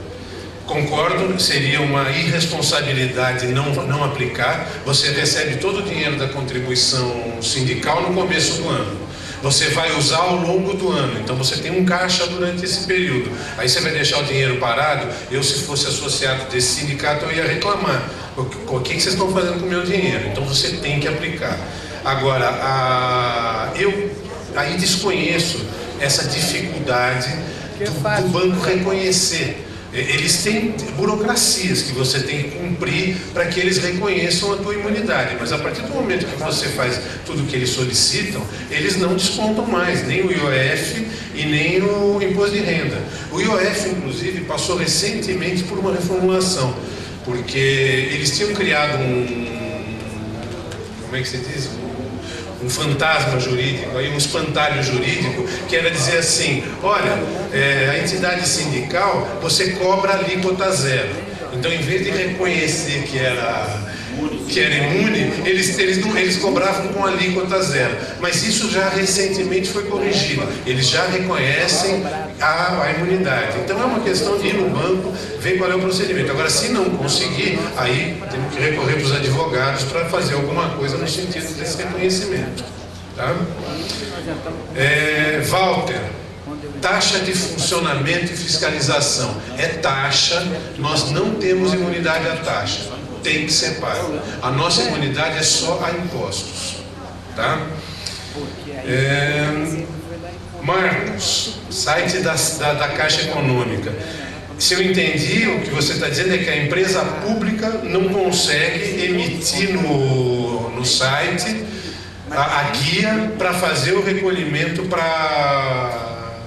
Concordo, seria uma irresponsabilidade não aplicar. Você recebe todo o dinheiro da contribuição sindical no começo do ano. Você vai usar ao longo do ano, então você tem um caixa durante esse período. Aí você vai deixar o dinheiro parado. Eu, se fosse associado desse sindicato, eu ia reclamar. O que vocês estão fazendo com o meu dinheiro? Então você tem que aplicar. Agora, eu aí desconheço essa dificuldade do banco reconhecer. Eles têm burocracias que você tem que cumprir para que eles reconheçam a tua imunidade, mas a partir do momento que você faz tudo o que eles solicitam, eles não descontam mais, nem o IOF e nem o imposto de renda. O IOF, inclusive, passou recentemente por uma reformulação, porque eles tinham criado como é que se diz? Um fantasma jurídico, aí um espantalho jurídico, que era dizer assim, olha, a entidade sindical, você cobra alíquota zero. Então, em vez de reconhecer que era imune, eles cobravam com alíquota zero. Mas isso já recentemente foi corrigido. Eles já reconhecem a imunidade. Então é uma questão de ir no banco, ver qual é o procedimento. Agora, se não conseguir, aí temos que recorrer para os advogados para fazer alguma coisa no sentido desse reconhecimento. Tá? Walter, taxa de funcionamento e fiscalização. É taxa, nós não temos imunidade à taxa. Tem que ser pago. A nossa imunidade é só a impostos. Tá? Marcos, site da Caixa Econômica. Se eu entendi, o que você está dizendo é que a empresa pública não consegue emitir no site a guia para fazer o recolhimento para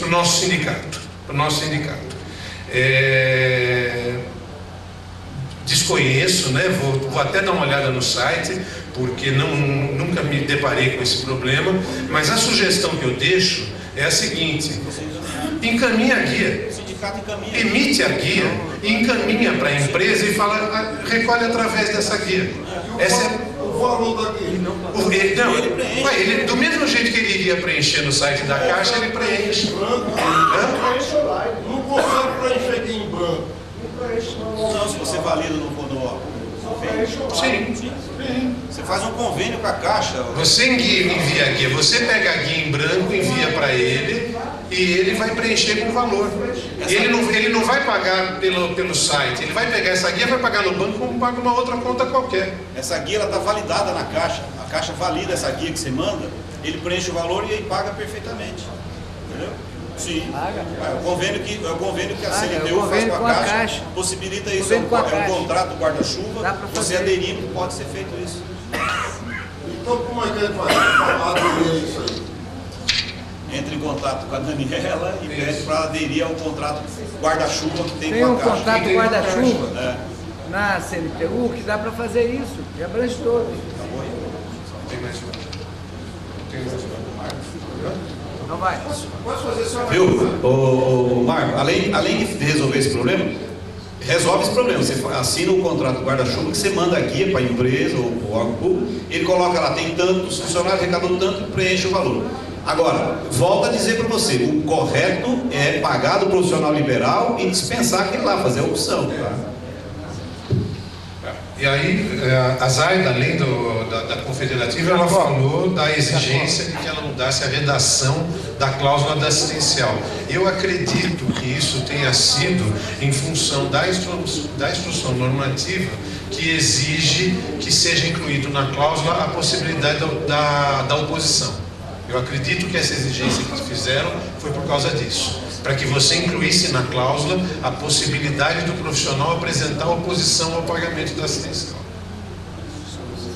o nosso sindicato. Desconheço, né? Vou até dar uma olhada no site, porque nunca me deparei com esse problema, mas a sugestão que eu deixo é a seguinte: encaminha a guia, emite a guia, encaminha para a empresa e fala, recolhe através dessa guia. O valor da guia? Do mesmo jeito que ele iria preencher no site da Caixa, ele preenche. Não consegue preencher aqui em branco. Não, se você valida no convênio. Sim. Você faz um convênio com a Caixa. Você envia a guia, você pega a guia em branco, envia para ele e ele vai preencher com valor. Ele não vai pagar pelo site, ele vai pegar essa guia, vai pagar no banco como paga uma outra conta qualquer. Essa guia está validada na Caixa. A Caixa valida essa guia que você manda, ele preenche o valor e aí paga perfeitamente. Entendeu? Sim. É o convênio que a CLTU faz com a Caixa, possibilita isso. É um contrato guarda-chuva, você aderir, pode ser feito isso. Então como é que ele faz? Aderir isso aí? Entra em contato com a Daniela e pede para aderir ao contrato guarda-chuva que tem com a Caixa. Tem um contrato guarda-chuva na CLTU que dá para fazer isso, e abrange todos. Não vai. Viu, o Marco, além de resolver esse problema, resolve esse problema. Você assina um contrato guarda-chuva que você manda a guia para a empresa ou para o órgão público, ele coloca lá, tem tantos funcionários, arrecadou tanto e preenche o valor. Agora, volto a dizer para você, o correto é pagar do profissional liberal e dispensar aquele lá, fazer a opção. Tá? E aí, a Zaida, além da confederativa, ela falou da exigência de que ela mudasse a redação da cláusula da assistencial. Eu acredito que isso tenha sido em função da instrução normativa que exige que seja incluído na cláusula a possibilidade da oposição. Eu acredito que essa exigência que fizeram foi por causa disso, para que você incluísse na cláusula a possibilidade do profissional apresentar oposição ao pagamento da assistência.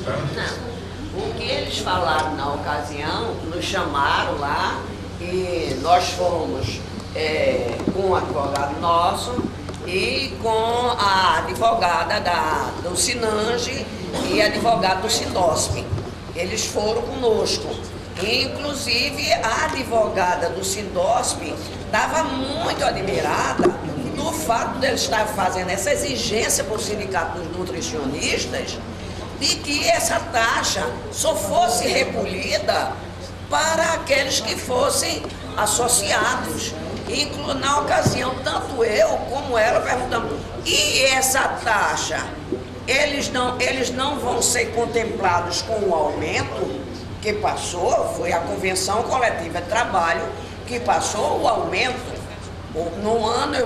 Tá? Não. O que eles falaram na ocasião, nos chamaram lá e nós fomos com um advogado nosso e com a advogada do Sinange e advogado do Sindosp. Eles foram conosco. Inclusive, a advogada do Sindosp estava muito admirada do fato de eles estar fazendo essa exigência para o sindicato dos nutricionistas de que essa taxa só fosse recolhida para aqueles que fossem associados. Na ocasião, tanto eu como ela perguntamos, e essa taxa, eles não vão ser contemplados com o aumento que passou? Foi a Convenção Coletiva de Trabalho que passou o aumento. No ano,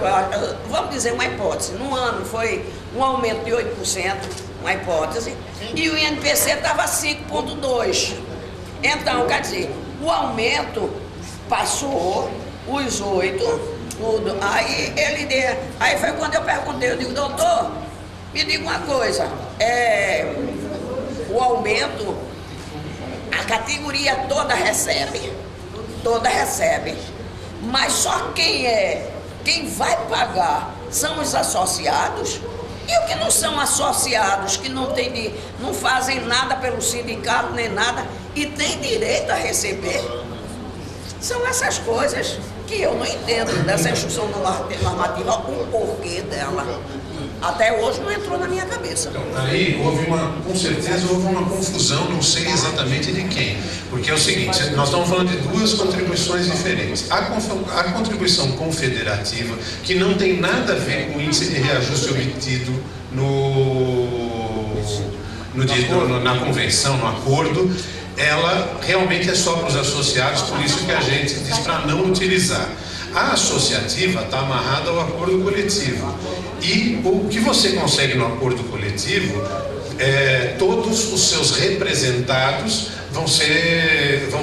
vamos dizer uma hipótese, no ano foi um aumento de 8%, uma hipótese, e o INPC estava 5,2%. Então, quer dizer, o aumento passou os 8%, tudo. Aí foi quando eu perguntei, eu digo, doutor, me diga uma coisa, o aumento, a categoria toda recebe, mas só quem vai pagar são os associados, e os que não são associados, que não fazem nada pelo sindicato nem nada, e têm direito a receber. São essas coisas que eu não entendo dessa instrução normativa, o porquê dela. Até hoje não entrou na minha cabeça. Então, aí com certeza houve uma confusão, não sei exatamente de quem. Porque é o seguinte, nós estamos falando de duas contribuições diferentes. A contribuição confederativa, que não tem nada a ver com o índice de reajuste obtido na convenção, no acordo, ela realmente é só para os associados, por isso que a gente diz para não utilizar. A associativa está amarrada ao acordo coletivo. E o que você consegue no acordo coletivo, todos os seus representados vão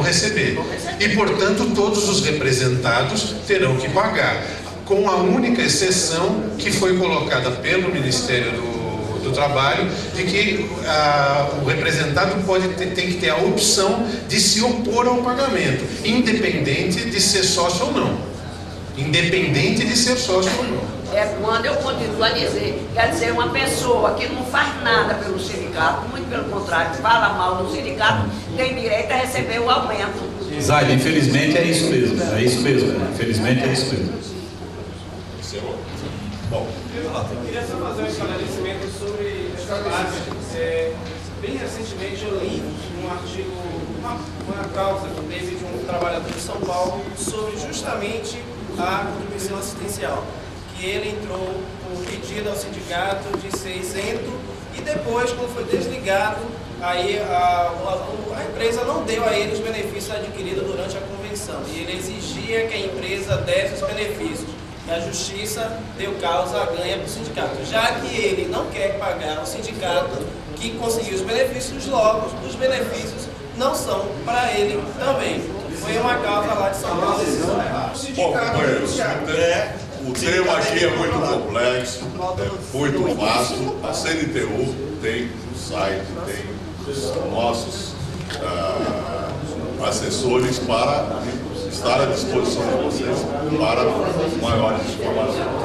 receber. E, portanto, todos os representados terão que pagar, com a única exceção que foi colocada pelo Ministério do Trabalho, de que o representado tem que ter a opção de se opor ao pagamento, independente de ser sócio ou não. Independente de ser sócio ou não. É quando eu continuo a dizer, quer dizer, uma pessoa que não faz nada pelo sindicato, muito pelo contrário, fala mal do sindicato, tem direito a receber o aumento. Zaida, infelizmente é isso mesmo, infelizmente é isso mesmo. Bom, eu queria só fazer um esclarecimento sobre essa parte. Bem recentemente eu li um artigo, uma causa que teve de um trabalhador de São Paulo sobre justamente a contribuição assistencial, que ele entrou por pedido ao sindicato de ser isento e depois, quando foi desligado, aí a empresa não deu a ele os benefícios adquiridos durante a convenção e ele exigia que a empresa desse os benefícios. E a justiça deu causa a ganha para o sindicato, já que ele não quer pagar ao sindicato que conseguiu os benefícios, logo os benefícios não são para ele também. Foi uma causa lá de São Paulo. Bom, companheiros, o tema aqui é muito complexo, é muito vasto. A CNTU tem o site, tem os nossos assessores para estar à disposição de vocês para maiores informações.